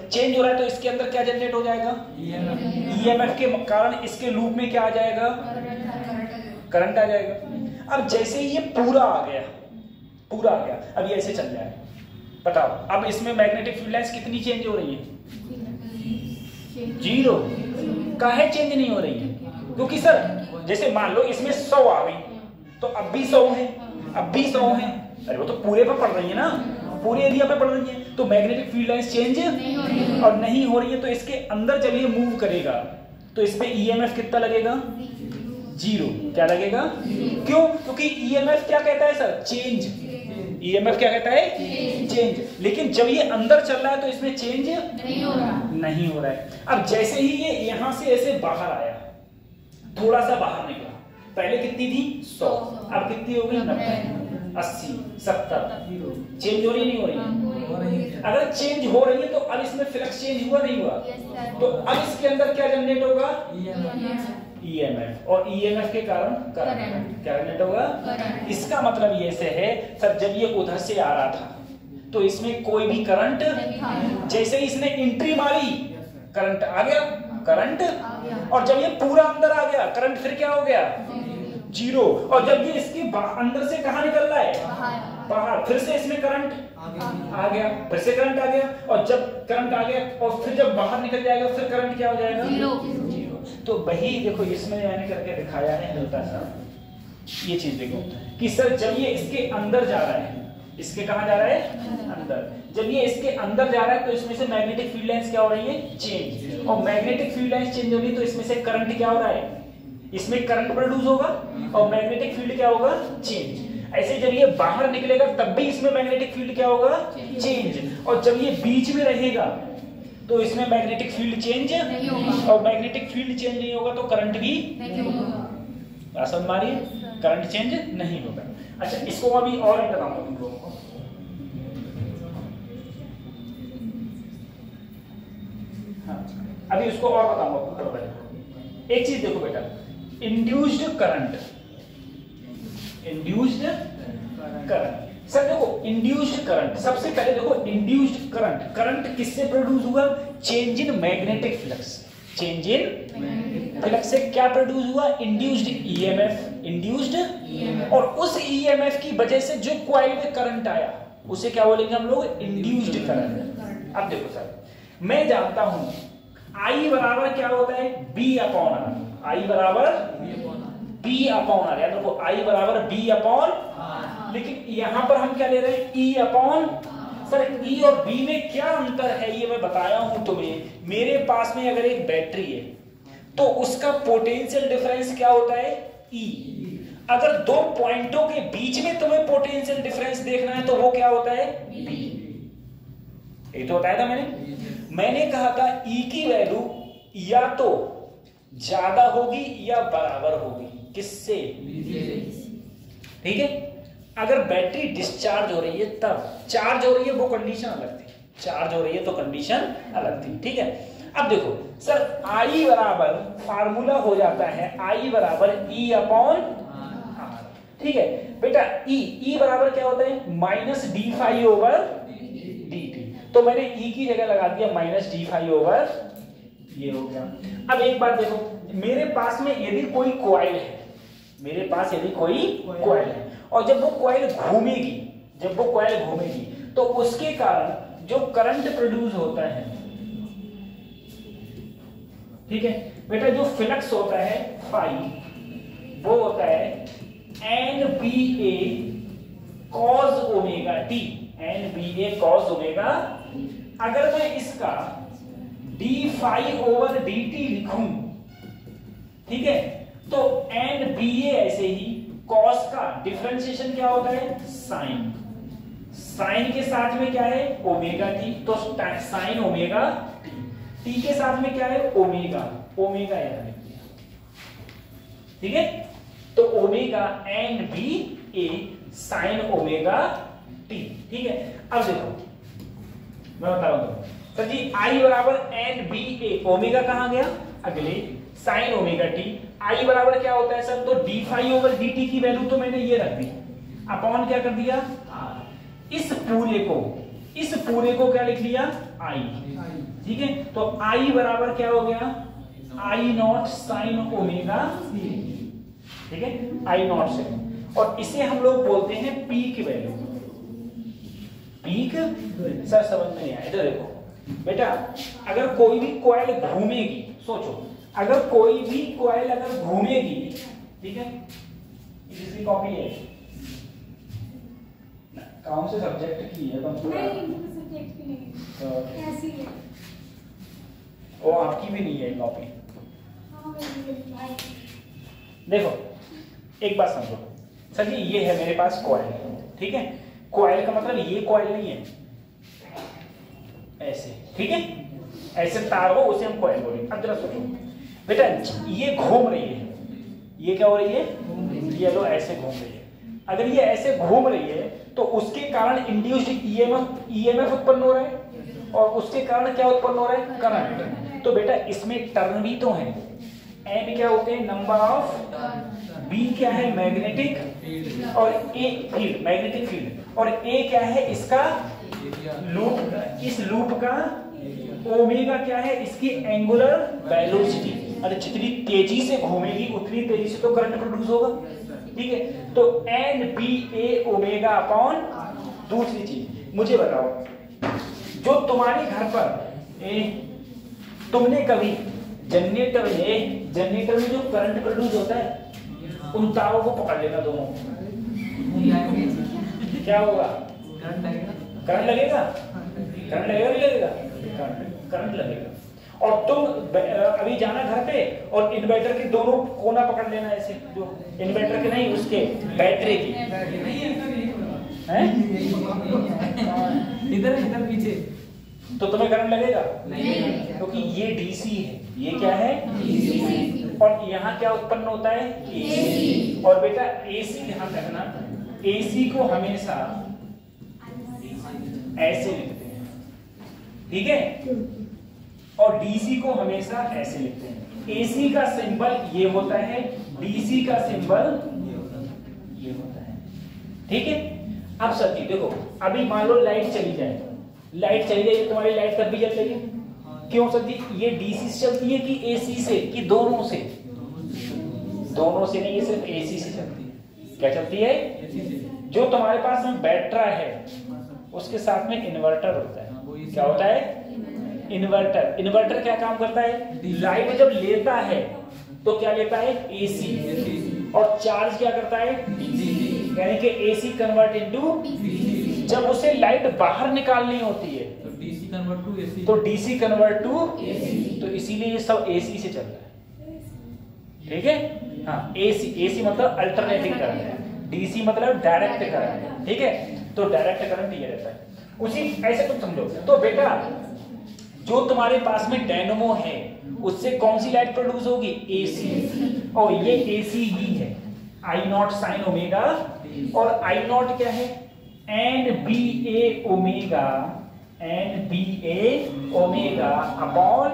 चेंज हो रहा है, तो इसके अंदर क्या जनरेट हो जाएगा? ईएमएफ के कारण इसके लूप में क्या आ जाएगा? करंट आ जाएगा। अब जैसे ही ये पूरा आ गया, अब ये ऐसे चल जाए, बताओ अब इसमें मैग्नेटिक फील्ड लाइंस कितनी चेंज हो रही है? 0। काहे चेंज नहीं हो रही है? क्योंकि सर जैसे मान लो इसमें 100 आ गई, तो अब भी 100 है, अब भी 100 है, अरे वो तो पूरे पे पड़ रही है ना, पूरे एरिया पे पड़ रही है, तो मैग्नेटिक फील्ड लाइंस चेंज और नहीं हो रही है, तो इसके अंदर जब ये मूव करेगा तो इस पे ईएमएफ कितना लगेगा? 0। क्या लगेगा? क्यों? क्योंकि ईएमएफ क्या कहता है सर? चेंज। ईएमएफ क्या कहता है? चेंज। लेकिन जब ये अंदर चल रहा है तो इसमें चेंज नहीं हो रहा है। अब जैसे ही ये यहां से ऐसे बाहर आया, थोड़ा सा बाहर निकला, पहले कितनी थी 100, अब कितनी हो गई 90, 80, 70, चेंज हो रही नहीं हो रही? अगर चेंज हो रही है तो अब इसमें फ्लक्स चेंज हुआ नहीं हुआ? तो अब इसके अंदर क्या जनरेट होगा? ईएमएफ, और ईएमएफ के कारण करंट। क्या जनरेट होगा? इसका मतलब ये से है सर, जब ये उधर से आ रहा था तो इसमें कोई भी करंट, जैसे ही इसने एंट्री मारी करंट आ गया, करंट, और जब ये पूरा अंदर आ गया करंट फिर क्या हो गया? 0। और जब ये इसके अंदर से कहां निकल रहा है? बाहर, फिर से इसमें करंट आ गया, फिर से करंट आ गया, और जब करंट आ गया और फिर जब बाहर निकल जाएगा फिर करंट क्या हो जाएगा? 0। तो वही देखो इसमें मैंने करके दिखाया है हल्का सा, ये चीज देखो कि सर जब ये इसके अंदर जा रहा है, इसके कहां जा रहा है? अंदर। जब ये इसके अंदर जा रहा है तो इसमें से मैग्नेटिक फील्ड लाइंस क्या हो रही है? चेंज। और मैग्नेटिक फील्ड लाइंस चेंज हो रही है तो इसमें से करंट क्या हो रहा है? इसमें करंट प्रोड्यूस होगा और मैग्नेटिक फील्ड क्या होगा? चेंज। ऐसे जब ये बाहर निकलेगा तब भी इसमें मैग्नेटिक फील्ड क्या होगा? चेंज। और जब ये बीच में रहेगा तो इसमें मैग्नेटिक फील्ड चेंज नहीं होगा, और मैग्नेटिक फील्ड चेंज नहीं होगा तो करंट भी नहीं होगा। समझ मारिए, करंट चेंज नहीं होगा। अच्छा, इसको अभी और बताऊंगा तुम लोगों को। हाँ, अभी उसको और बताऊंगा। एक चीज देखो बेटा, induced current, induced current. Sir देखो इंड्यूस्ड करंट, सबसे पहले देखो इंड्यूस्ड करंट, करंट किससे प्रोड्यूस हुआ? Change in magnetic flux. Change in flux से क्या प्रोड्यूस हुआ? इंड्यूस्ड ईएमएफ, इंड्यूस्ड, और उस ईएमएफ की वजह से जो कॉइल में करंट आया उसे क्या बोलेंगे हम लोग? Induced current. अब देखो सर, मैं जानता हूं I बराबर क्या होता है? B upon R. I बराबर B अपॉन आर, याद रखो I बराबर B अपॉन, लेकिन यहां पर हम क्या ले रहे हैं? E upon. सर E और B में क्या अंतर है ये मैं बताया हूं तुम्हें। मेरे पास में अगर एक बैटरी है तो उसका पोटेंशियल डिफरेंस क्या होता है? E। अगर दो पॉइंटों के बीच में तुम्हें पोटेंशियल डिफरेंस देखना है तो वो क्या होता है? B। ये तो बताया था मैंने कहा था E की वैल्यू या तो ज्यादा होगी या बराबर होगी, किससे? ठीक है। अगर बैटरी डिस्चार्ज हो रही है तब, चार्ज हो रही है वो कंडीशन अलग थी, चार्ज हो रही है तो कंडीशन अलग थी। ठीक है। अब देखो सर, I बराबर फार्मूला हो जाता है I बराबर E अपॉन R। ठीक है बेटा, E बराबर क्या होता है? Minus D phi over D T. तो मैंने E की जगह लगा दिया माइनस डी फाई ओवर, ये हो गया। अब एक बात देखो, मेरे पास में यदि कोई कॉइल है, मेरे पास यदि कोई कॉइल है, और जब वो कॉइल घूमेगी, जब वो कॉइल घूमेगी तो उसके कारण जो करंट प्रोड्यूस होता है, ठीक है बेटा, जो फ्लक्स होता है फाई, वो होता है NBA cos omega T, NBA cos omega. अगर मैं इसका d phi over D T लिखूं, ठीक है, तो NBA ऐसे ही cos का डिफरेंशिएशन क्या होता है? साइन। साइन के साथ में क्या है? ओमेगा टी, तो साइन ओमेगा टी के साथ में क्या है? ओमेगा, ओमेगा यहां लिख दिया। ठीक है, तो omega NBA sine omega T. ठीक है। अब देखो मैं बता रहा हूं सर जी, I बराबर NBA, ओमेगा कहां गया? अगले, साइन ओमेगा टी। I बराबर क्या होता है सर? तो D phi over D T की वैल्यू तो मैंने ये रख दी, अपॉन क्या कर दिया, इस पूरे को क्या लिख लिया, आई। ठीक है, तो आई बराबर क्या हो गया, आई नॉट साइन ओमेगा। ठीक है, आई नॉट से, और इसे हम लोग बोलते हैं पीक वैल्यू। पीक सर समझ में नहीं आया, इधर देखो बेटा, अगर कोई भी कॉइल घूमेगी, सोचो अगर कोई भी कॉइल अगर घूमेगी, ठीक है, इसकी कॉपी है, कौन से सब्जेक्ट की है, सब्जेक्ट की नहीं, ऐसी है, वो आपकी भी नहीं है कॉपी। देखो एक बात समझो सर जी, ये है मेरे पास कॉइल, ठीक है, कॉइल का मतलब ये कॉइल नहीं है, ऐसे, ठीक है, ऐसे तार हो उसे हम कॉइल बोलेंगे। अब जरा सोचो बेटा, ये घूम रही है, ये क्या हो रही है, ये लो ऐसे घूम रही है। अगर ये ऐसे घूम रही है तो उसके कारण इंड्यूस्ड ईएमएफ उत्पन्न हो रहा है, और उसके कारण क्या उत्पन्न हो रहा है, करंट। तो बेटा इसमें टर्न भी तो है, एन क्या होते हैं, नंबर ऑफ, बी क्या है, मैग्नेटिक, और ए फील्ड, मैग्नेटिक फील्ड, और ए क्या है इसका लूप, इस लूप का ओमेगा क्या है, इसकी एंगुलर वेलोसिटी। अरे जितनी तेजी से घूमेगी उतनी तेजी से तो करंट प्रोड्यूस होगा। ठीक है, तो एन बी ए ओमेगा अपॉन। दूसरी चीज मुझे बताओ, जो तुम्हारे घर पर तुमने कभी जनरेटर में जो करंट प्रोड्यूस होता है, उन तारों को पकड़ लेना दोनों, क्या होगा, करंट लगेगा, करंट लगेगा नहीं लगेगा, करंट लगेगा। और तुम अभी जाना घर पे और इन्वर्टर के दोनों कोना पकड़ लेना, ऐसे, जो इन्वर्टर के नहीं उसके बैटरी की, हैं इधर पीछे, तो तुम्हें करंट लगेगा नहीं, क्योंकि ये डीसी है, ये क्या है, डीसी, और यहाँ क्या उत्पन्न होता है, एसी। और बेटा एसी ध्यान रखना, एसी को हमेशा ऐसे लिखते हैं, ठीक है, और डीसी को हमेशा ऐसे लिखते हैं। एसी का सिंबल ये होता है, डीसी का सिंबल ये होता है, ठीक है। अब सर जी देखो, अभी मान लो लाइट चली जाए, लाइट चली जाए, तुम्हारी लाइट कब भी जल रही है, क्यों सर जी, ये डीसी से चलती है कि एसी से, कि दोनों से? दोनों से नहीं, ये सिर्फ एसी से चलती है। क्या चलती है? जो तुम्हारे पास में बैटरा है उसके साथ में इन्वर्टर होता है। क्या होता है? इन्वर्टर। इन्वर्टर क्या काम करता है? लाइट जब लेता है तो क्या लेता है? एसी, और चार्ज क्या करता है? डीसी, यानी कि एसी कन्वर्ट इनटू, जब उसे लाइट बाहर निकालनी होती है तो डीसी कन्वर्ट टू एसी, तो डीसी कन्वर्ट टू एसी, तो इसीलिए ये सब एसी से चल रहा है, ठीक है। हाँ, एसी, एसी मतलब अल्टरनेटिंग करंट, डीसी मतलब डायरेक्ट करंट, ठीक है। तो डायरेक्ट करंट ये रहता है, उसी ऐसे तुम समझो। तो बेटा जो तुम्हारे पास में डायनेमो है उससे कौन सी लाइट प्रोड्यूस होगी? एसी, और ये एसी ही है, आई नॉट साइन ओमेगा, और आई नॉट क्या है? एन बी ए ओमेगा, एन बी ए ओमेगा अपॉन,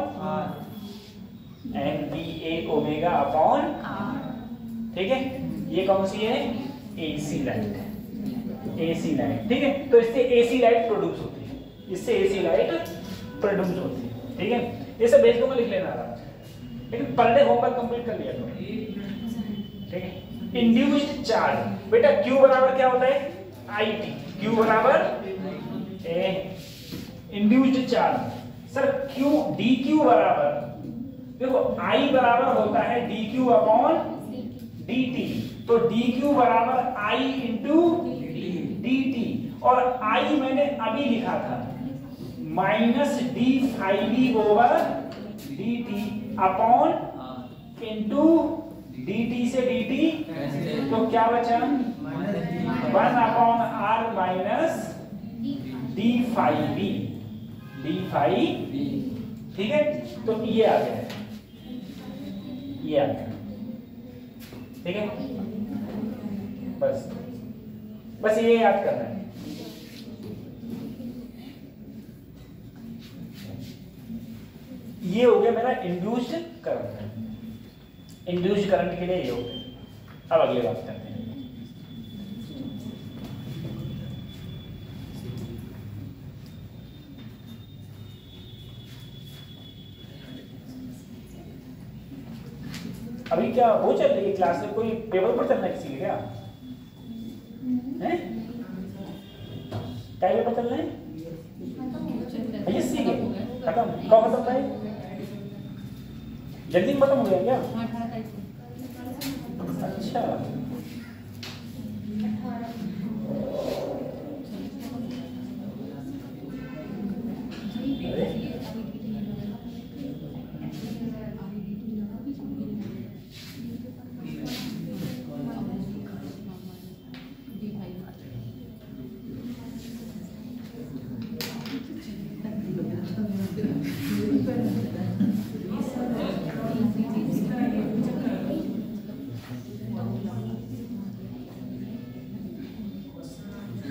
एन बी ए ओमेगा अपॉन, ठीक है। ये कौन सी है? एसी लाइट, एसी लाइट, ठीक है। तो इससे एसी लाइट प्रोड्यूस होती है, इससे एसी लाइट प्रोड्यूस होती है, ठीक है। ये सब बेस को लिख लेना आराम से, लेकिन पर डे होमवर्क कंप्लीट कर लिया तुमने, ठीक है। इंड्यूस्ड चार्ज, बेटा Q बराबर क्या होता है? IT, Q बराबर induced charge. Sir Q DQ बराबर, देखो I बराबर होता है DQ अपॉन DT, तो DQ बराबर I इंटू DT, और I मैंने अभी लिखा था minus d5d over dt upon into dt से dt, तो क्या बचा? 1 upon r minus d5d, d5d, ठीक है। तो ये आ गया, ये आ गया, ठीक है। बस ये याद करना है। ये हो गया मेरा इंड्यूस्ड करंट। इंड्यूस्ड करंट के लिए ये हो गया। अब अगले बात करते हैं। अभी क्या वो चल रही है क्लास में, कोई पेपर पर चलना है किसी क्या है? क्या पेपर चल रहे हैं? के खत्म कब खत्म भाई? जल्दी खत्म हो गया क्या? अच्छा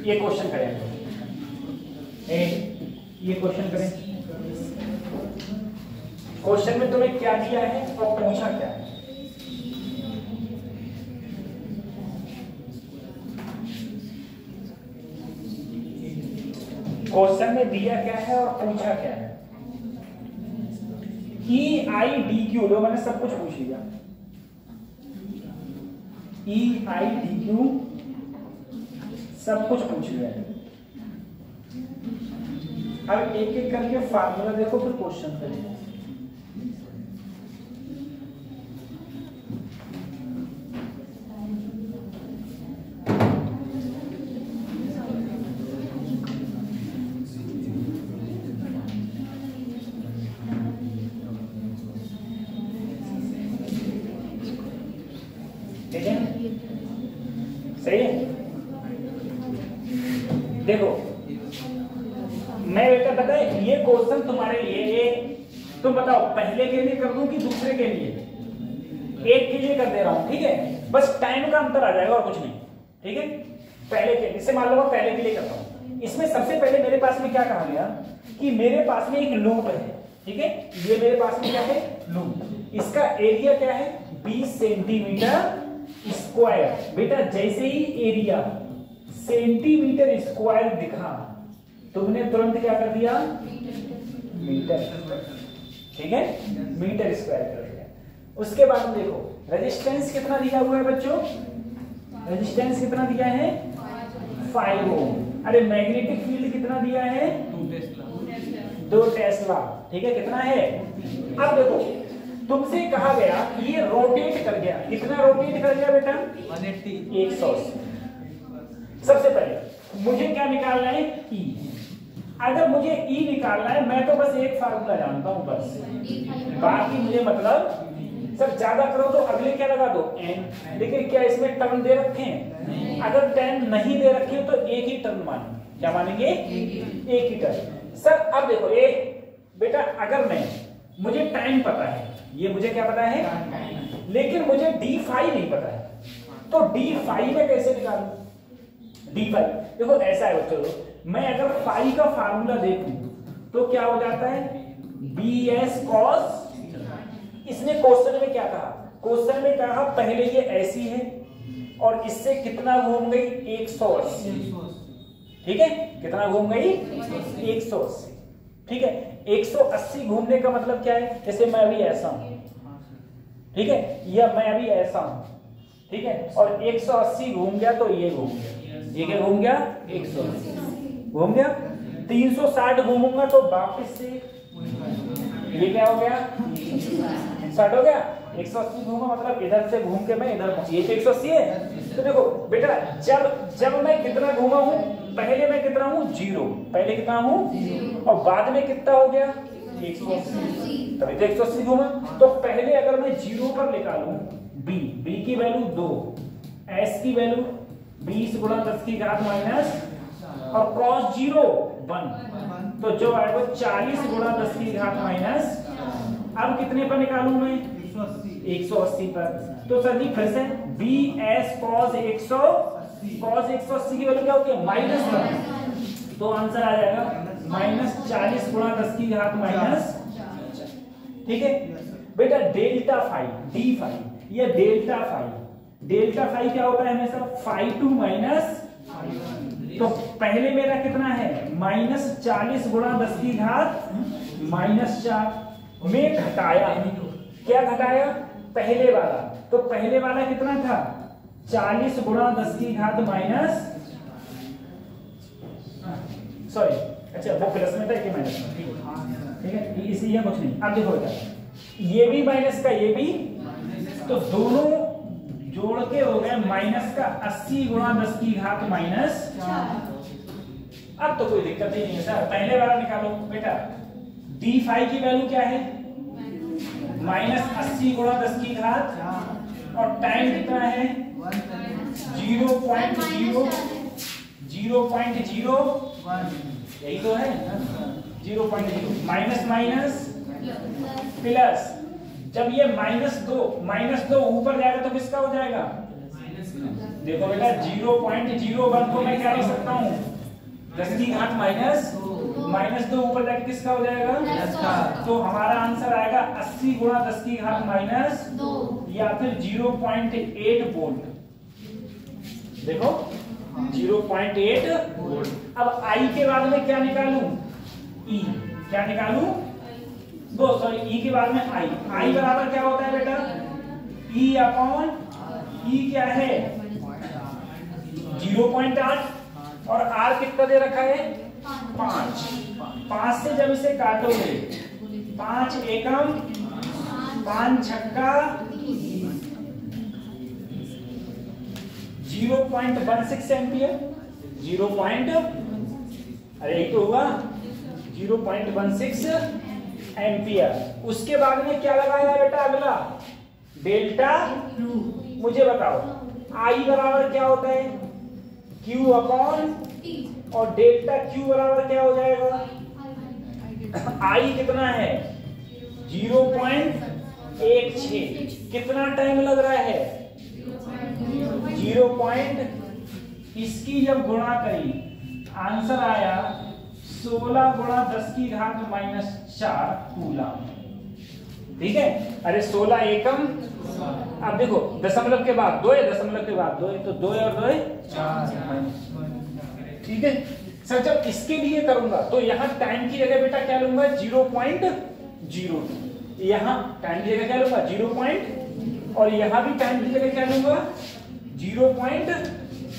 ये क्वेश्चन करें, ये क्वेश्चन करें। क्वेश्चन में तुम्हें क्या दिया है और पूछा क्या है? क्वेश्चन में दिया क्या है और पूछा क्या है? EIDQ लो, मैंने सब कुछ पूछ लिया। EIDQ सब कुछ पूछ लिया है। अब एक एक करके फार्मूला देखो फिर क्वेश्चन करें। ठीक है, सही है। देखो मैं बेटा पता है ये क्वेश्चन तुम्हारे लिए, तुम बताओ पहले के लिए कर दूं कि दूसरे के लिए? एक के लिए कर दे रहा हूं, ठीक है, बस टाइम का अंतर आ जाएगा और कुछ नहीं, ठीक है। पहले के, इसे मान लो पहले के लिए करता हूं। इसमें सबसे पहले मेरे पास में क्या कहा गया कि मेरे पास में एक लूप है, ठीक है, ये मेरे पास में क्या है? लूप। इसका एरिया क्या है? 20 सेंटीमीटर स्क्वायर। बेटा जैसे ही एरिया सेंटीमीटर स्क्वायर दिखा तुमने तुरंत क्या कर दिया? मीटर, ठीक है, मीटर स्क्वायर कर दिया। उसके बाद देखो रेजिस्टेंस कितना दिया हुआ है बच्चों? रेजिस्टेंस कितना दिया है? 5 ओम। अरे मैग्नेटिक फील्ड कितना दिया है? 2 टेस्ला, ठीक है, कितना है? अब देखो तुमसे कहा गया ये रोटेट कर गया, कितना रोटेट कर गया बेटा? 180। सबसे पहले मुझे क्या निकालना है? E। अगर मुझे E निकालना है, मैं तो बस एक फार्मूला जानता हूं बस, बाकी मुझे मतलब सब ज्यादा करो तो अगले क्या लगा दो? N। लेकिन क्या इसमें टर्म दे रखे हैं? अगर टर्म नहीं दे रखे हो तो एक ही टर्म मानेंगे। क्या मानेंगे? एक ही टर्म। सर अब देखो बेटा अगर मुझे टाइम पता है, ये मुझे क्या पता है, लेकिन मुझे d फाई नहीं पता है, तो d फाई में कैसे निकालूं? d फाई देखो ऐसा है बच्चों, मैं अगर फाई का फार्मूला देखूं तो क्या हो जाता है? bs cos। इसने क्वेश्चन में क्या कहा? क्वेश्चन में कहा पहले ये ऐसी है और इससे कितना घूम गई? 180, ठीक है, कितना घूम गई? 180, ठीक है। 180 घूमने का मतलब क्या है? जैसे मैं अभी ऐसा हूं, ठीक है, या मैं अभी ऐसा हूं, ठीक है, और 180 घूम गया तो ये घूम गया, ये क्या घूम गया? 180 घूम गया। 360 घूमूंगा तो वापस से ये क्या हो गया? 60 हो गया। 180 घूमा मतलब इधर से घूम के मैं इधर पहुंची, ये तो 180 है। तो देखो बेटा जब मैं कितना घूमा हूं, पहले मैं कितना हूं? 0, पहले कितना हूं? और बाद में कितना हो गया? 180, तभी तो 180 घूमा। तो पहले अगर मैं 0 पर निकालूं b की वैल्यू 2, s की वैल्यू 20 गुणा 10 की घात माइनस और cos 0 1, तो जो आएगा 40 गुणा 10 की घात माइनस। अब कितने पर निकालूं मैं? 180 पर। तो सर जी फिर से bs cos 180 की वैल्यू क्या होती है? -1, तो आंसर आ जाएगा -40 गुणा 10 की घात माइनस, ठीक है बेटा। डेल्टा फाई d फाई या डेल्टा फाई क्या होता है? हमेशा फाई टू माइनस। तो पहले मेरा कितना है? -40 गुणा 10 की घात -4 में घटाया, क्या घटाया? पहले वाला, तो पहले वाला कितना था 40 गुणा 10 की घात माइनस, सॉरी अच्छा वो प्लस में था कि माइनस में, ठीक है इसलिए कुछ नहीं। अब देखो बेटा ये भी माइनस का ये भी, तो दोनों जोड़ के हो गए माइनस का 80 गुणा 10 की घात माइनस। अब तो कोई दिक्कत ही नहीं है सर, पहले वाला निकालो बेटा। d5 की वैल्यू क्या है माइनस 80 गुणा 10 की घात, और टाइम कितना है 0.0, यही तो है 0.0, माइनस माइनस प्लस। जब ये -2 ऊपर जाएगा तो किसका हो जाएगा, देखो बेटा 0.01 को मैं क्या लिख सकता हूँ 10 की घात -2 ऊपर जाके किसका हो जाएगा, तो हमारा आंसर आएगा 80 गुणा 10 की घात -2 या फिर 0.8 वोल्ट। देखो 0.8 वोल्ट। अब आई के बाद में क्या निकालूं, ई क्या निकालूं, ई के बाद में आई बराबर क्या होता है बेटा, ई अपॉन ई क्या है 0.8, और आर कितना दे रखा है 5 से जब इसे काटोगे 5 एकम 5 छक्का 0.16 एम्पियर, अरे यही तो होगा 0.16 एम्पियर। उसके बाद में क्या लगाया बेटा अगला डेल्टा, मुझे बताओ आई बराबर क्या होता है Q अपॉन, और डेल्टा Q बराबर क्या हो जाएगा, आई कितना है 0.16, कितना टाइम लग रहा है 0. इसकी जब गुणा करी आंसर आया 16 गुणा 10 की घात -4 कूलम, ठीक है। अरे 16 एकम, अब देखो दशमलव के बाद 2 है, दशमलव के बाद 2 है, तो 2 और 2 4, ठीक है सर। जब इसके लिए करूंगा तो यहाँ टाइम की जगह बेटा क्या लूंगा 0.02, यहाँ टाइम की जगह क्या लूंगा 0. और यहाँ भी टाइम की जगह क्या लूंगा 0.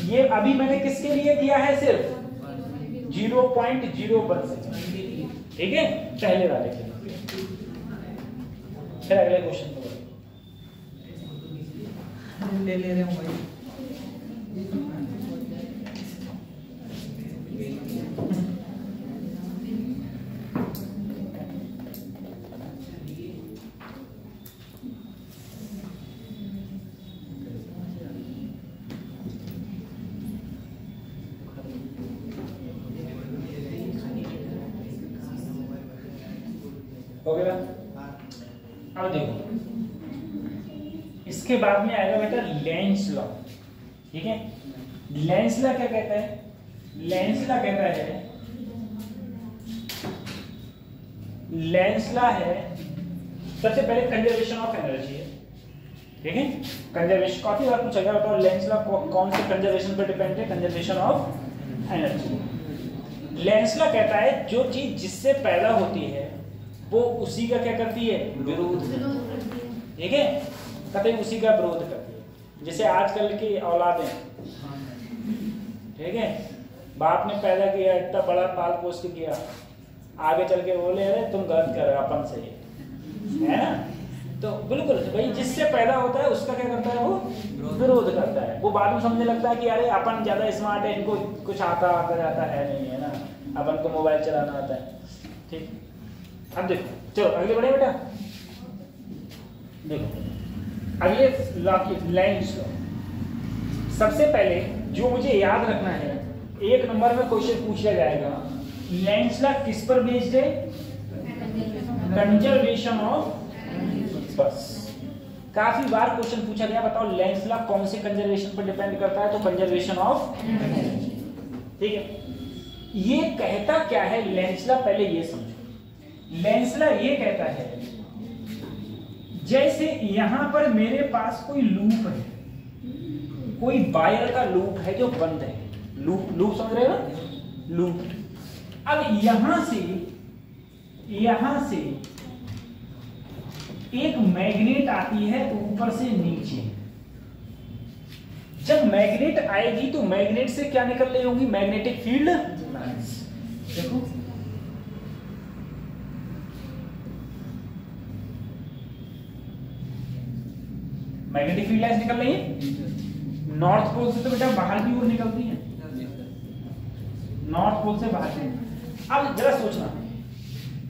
ये अभी मैंने किसके लिए किया है सिर्फ 0.01 सेकंड, ठीक है पहले वाले के लिए। फिर अगले क्वेश्चन को ले रहे हूँ भाई। हो गया। अब देखो इसके बाद में आएगा बेटा लेंस लॉ, ठीक है। लेंस लॉ क्या कहता है, लेंस लॉ कहता है, लेंस लॉ है सबसे पहले कंजर्वेशन ऑफ एनर्जी है, ठीक है। कंजर्वेशन काफी बार पूछा गया, बताओ लेंस लॉ कौन से कंजर्वेशन पर डिपेंड है, conservation of energy. Lenz law कहता है जो चीज जिससे पैदा होती है वो उसी का क्या करती है विरोध, ठीक है, कतई उसी का विरोध करती है। जैसे आजकल की औलादें, ठीक है, बाप ने पैदा किया इतना बड़ा पाल पोस के किया, आगे चल के बोले अरे तुम गलत कर रहे हो अपन से, है ना। तो बिल्कुल भाई जिससे पैदा होता है उसका क्या करता है वो विरोध करता है। वो बाद में समझने लगता है कि अरे अपन ज्यादा स्मार्ट है, इनको कुछ आता जाता है नहीं, है ना, अपन को मोबाइल चलाना आता है, ठीक। अब देखो चलो अगले बढ़े बेटा, देखो अगले लॉ की लेंस लॉ। सबसे पहले जो मुझे याद रखना है, 1 नंबर में क्वेश्चन पूछा जाएगा लेंस लॉ किस पर बेस्ड है, कंजर्वेशन ऑफ, बस काफी बार क्वेश्चन पूछा गया, बताओ लेंस लॉ कौन से कंजर्वेशन पर डिपेंड करता है, तो कंजर्वेशन ऑफ, ठीक है। ये कहता क्या है लेंस लॉ, पहले ये समझो। लेंस लॉ ये कहता है जैसे यहां पर मेरे पास कोई लूप है, कोई वायर का लूप है जो बंद है, लूप समझ रहे हो, लूप। अब यहां से एक मैग्नेट आती है ऊपर से नीचे। जब मैग्नेट आएगी तो मैग्नेट से क्या निकल रही होगी? Magnetic field lines. देखो मैग्नेटिक फील्ड लाइंस निकल रही है। नॉर्थ पोल से तो बेटा बाहर की ओर निकलती है, नॉर्थ पोल से बाहर की। अब जरा सोचना,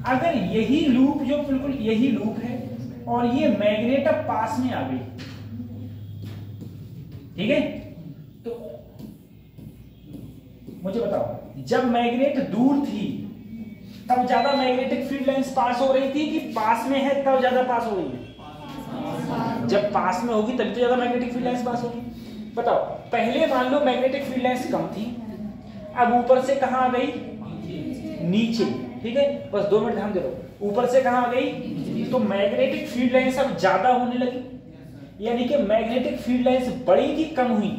अगर यही लूप जो बिल्कुल यही लूप है और ये मैग्नेट अब पास में आ गई, ठीक है, तो मुझे बताओ जब मैग्नेट दूर थी तब ज्यादा मैग्नेटिक फील्ड लाइंस पास हो रही थी कि पास में है तब ज्यादा पास हो रही है? जब पास में होगी तभी तो ज्यादा मैग्नेटिक फील्ड लाइंस पास होगी। बताओ, पहले मान लो मैग्नेटिक फील्ड लाइंस कम थी, अब ऊपर से कहां आ गई? नीचे। ठीक है, बस 2 मिनट ध्यान दे लो। ऊपर से कहां आ गई? तो मैग्नेटिक फील्ड लाइंस अब ज्यादा होने लगी, यानी कि मैग्नेटिक फील्ड लाइंस बड़ी कि कम हुई?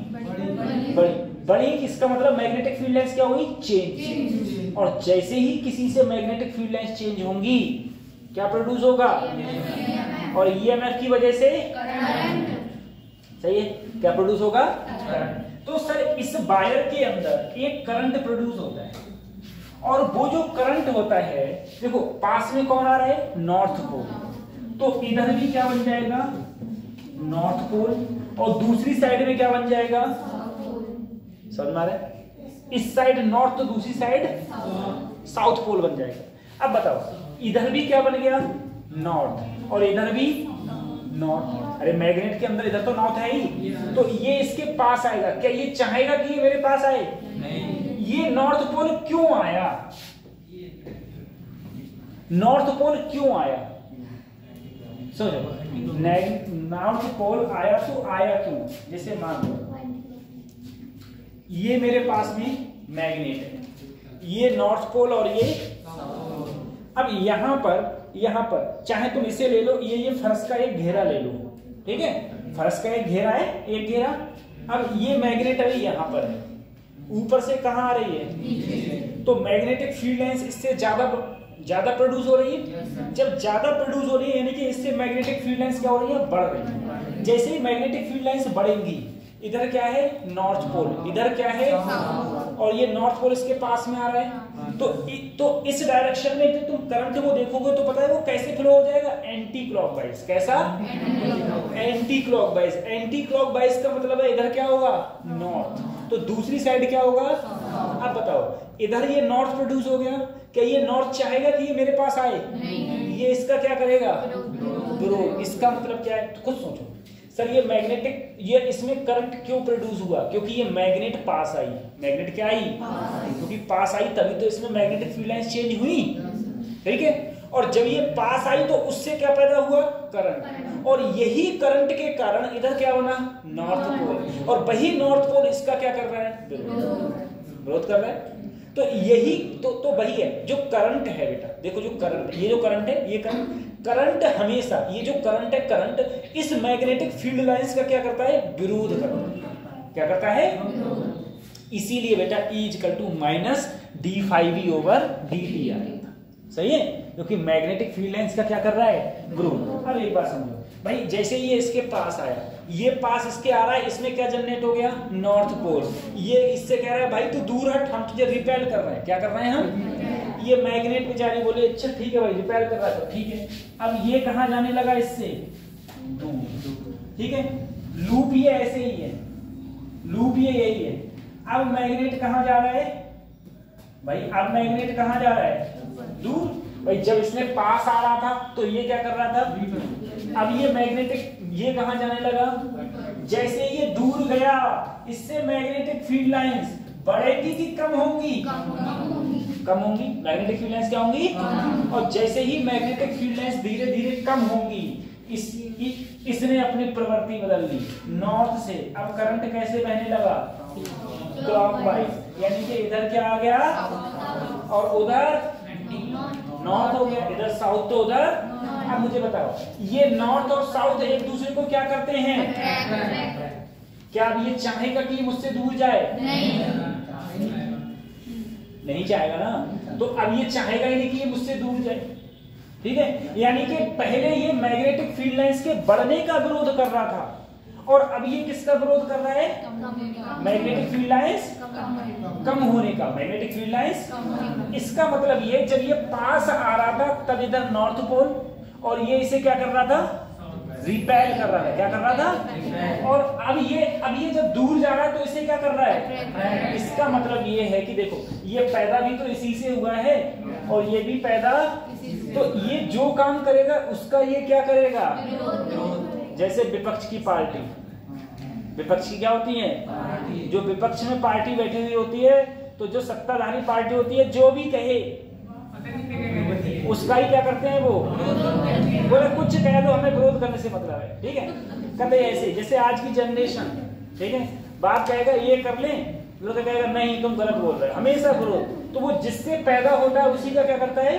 बड़ी। इसका मतलब मैग्नेटिक फील्ड लाइंस क्या हुई? चेंज। और जैसे ही किसी से मैग्नेटिक फील्ड लाइंस चेंज होंगी क्या प्रोड्यूस होगा? और ईएमएफ की वजह से करंट। सही है, क्या प्रोड्यूस होगा? करंट। तो सर इस वायर के अंदर एक करंट प्रोड्यूस होता है, और वो जो करंट होता है, देखो पास में कौन आ रहा है? North pole. तो इधर भी क्या बन जाएगा? North pole. और दूसरी साइड में क्या बन जाएगा? समझ में आ रहा है? इस साइड नॉर्थ तो दूसरी साइड साउथ पोल बन जाएगा। अब बताओ, इधर भी क्या बन गया? नॉर्थ। और इधर भी नॉर्थ। अरे मैग्नेट के अंदर इधर तो नॉर्थ है ही, तो ये इसके पास आएगा। क्या ये चाहेगा कि ये मेरे पास आए? नहीं। ये नॉर्थ पोल क्यों आया? नॉर्थ पोल क्यों आया? सोचो, नॉर्थ पोल आया तो आया क्यों? जैसे मान लो ये मेरे पास में मैग्नेट है, ये नॉर्थ पोल और ये, अब यहां पर चाहे तुम इसे ले लो, ये फर्श का एक घेरा ले लो, ठीक है, फर्श का एक घेरा है, एक घेरा। अब ये मैग्नेट अभी यहां पर है, ऊपर से कहां आ रही है? तो मैग्नेटिक फील्ड लाइंस इससे ज्यादा प्रोड्यूस हो रही है। जब ज्यादा प्रोड्यूस हो रही है यानी कि इससे मैग्नेटिक फील्ड लाइंस क्या हो रही है? बढ़ रही है। जैसे ही मैग्नेटिक फील्ड लाइंस बढ़ेंगी, इधर क्या है? नॉर्थ पोल, इधर क्या है? और ये नॉर्थ पोल इसके पास में आ रहा है। तो इस डायरेक्शन में जो तुम करंट को देखोगे तो पता है वो कैसे फ्लो हो जाएगा? Anti clockwise. कैसा? Anti clockwise. एंटी क्लॉकवाइज का मतलब है इधर क्या होगा? नॉर्थ। तो दूसरी साइड क्या होगा? अब बताओ, इधर ये नॉर्थ प्रोड्यूस हो गया, क्या ये नॉर्थ चाहेगा कि ये मेरे पास आए? ये इसका क्या करेगा? विरोध। इसका मतलब क्या है? तो खुद सोचो सर, ये मैग्नेटिक, ये इसमें करंट क्यों प्रोड्यूस हुआ? क्योंकि ये मैग्नेट पास आई। मैग्नेट क्या आई? क्योंकि पास आई तभी तो इसमें मैग्नेटिक फील्ड लाइंस चेंज हुई, ठीक है। और जब ये पास आई तो उससे क्या पैदा हुआ? करंट। और यही करंट के कारण इधर क्या बना? North pole. और वही नॉर्थ पोल इसका क्या कर रहा है? विरोध कर रहा है। तो यही तो वही है जो करंट है बेटा। देखो जो करंट, ये जो करंट है, ये करंट हमेशा, ये जो करंट है, करंट इस मैग्नेटिक फील्ड लाइंस का क्या करता है? विरोध करता है। क्या करता है? इसीलिए बेटा E = -d∅v/dt आएगा। सही है, क्योंकि मैग्नेटिक फील्ड लाइंस का क्या कर रहा है? विरोध। अब एक बात समझो भाई, जैसे ये इसके पास आया, ये पास इसके आ रहा है, इसमें क्या जनरेट हो गया? North pole. ये इससे कह रहा है भाई तू दूर हट, हम तुझे रिपेल कर रहे हैं। क्या कर रहे हैं हम? ये मैग्नेट बेचारी बोले अच्छा ठीक है भाई, रिपेल कर रहा है तो ठीक है। अब ये कहां जाने लगा? इससे दूर, ठीक है। लूप ये ऐसे ही है, लूप ये यही है। अब मैग्नेट कहां जा रहा है भाई? अब मैग्नेट कहां जा रहा है? दूर। भाई जब इसने पास आ रहा था तो ये क्या कर रहा था? अब ये मैग्नेटिक, ये कहां जाने लगा? जैसे ये दूर गया, इससे मैग्नेटिक फील्ड लाइंस बढ़ेगी कि कम होंगी? कम होंगी। मैग्नेटिक फील्ड लाइंस क्या होंगी? और जैसे ही मैग्नेटिक फील्ड लाइंस धीरे धीरे कम होंगी, इसने अपनी प्रवृत्ति बदल ली नॉर्थ से। अब करंट कैसे बहने लगा? क्लॉकवाइज। यानी कि इधर क्या आ गया और उधर नॉर्थ हो गया, इधर साउथ तो उधर। अब मुझे बताओ, ये नॉर्थ और साउथ एक दूसरे को क्या करते हैं? क्या अब ये चाहेगा कि मुझसे दूर जाए? नहीं चाहेगा ना। तो अब ये चाहेगा ही नहीं कि ये मुझसे दूर जाए। ठीक है, यानी कि पहले ये मैग्नेटिक फील्ड लाइंस के बढ़ने का विरोध कर रहा था और अब ये किसका विरोध कर रहा है? मैग्नेटिक फील्ड लाइंस कम होने का। मैग्नेटिक फील्ड लाइंस, इसका मतलब ये जब ये पास आ रहा था तब इधर नॉर्थ पोल और ये इसे क्या कर रहा था? रिपेल कर रहा था। क्या कर रहा था? और अब ये जब दूर जा रहा है तो इसे क्या कर रहा है? इसका मतलब ये है कि देखो ये पैदा भी तो इसी से हुआ है और ये भी पैदा, तो ये जो काम करेगा उसका ये क्या करेगा? जैसे विपक्ष की पार्टी, विपक्ष की क्या होती है? जो विपक्ष में पार्टी बैठी हुई होती है, तो जो सत्ताधारी पार्टी होती है जो भी कहे उसका ही क्या करते हैं? वो बोले कुछ कह दो, हमें विरोध करने से मतलब है। ठीक है, कहते ऐसे जैसे आज की जनरेशन, ठीक है, बात कहेगा ये कर लें, लोग कहेगा नहीं तुम गलत बोल रहे हो, हमेशा विरोध। तो वो जिससे पैदा होता है उसी का क्या करता है?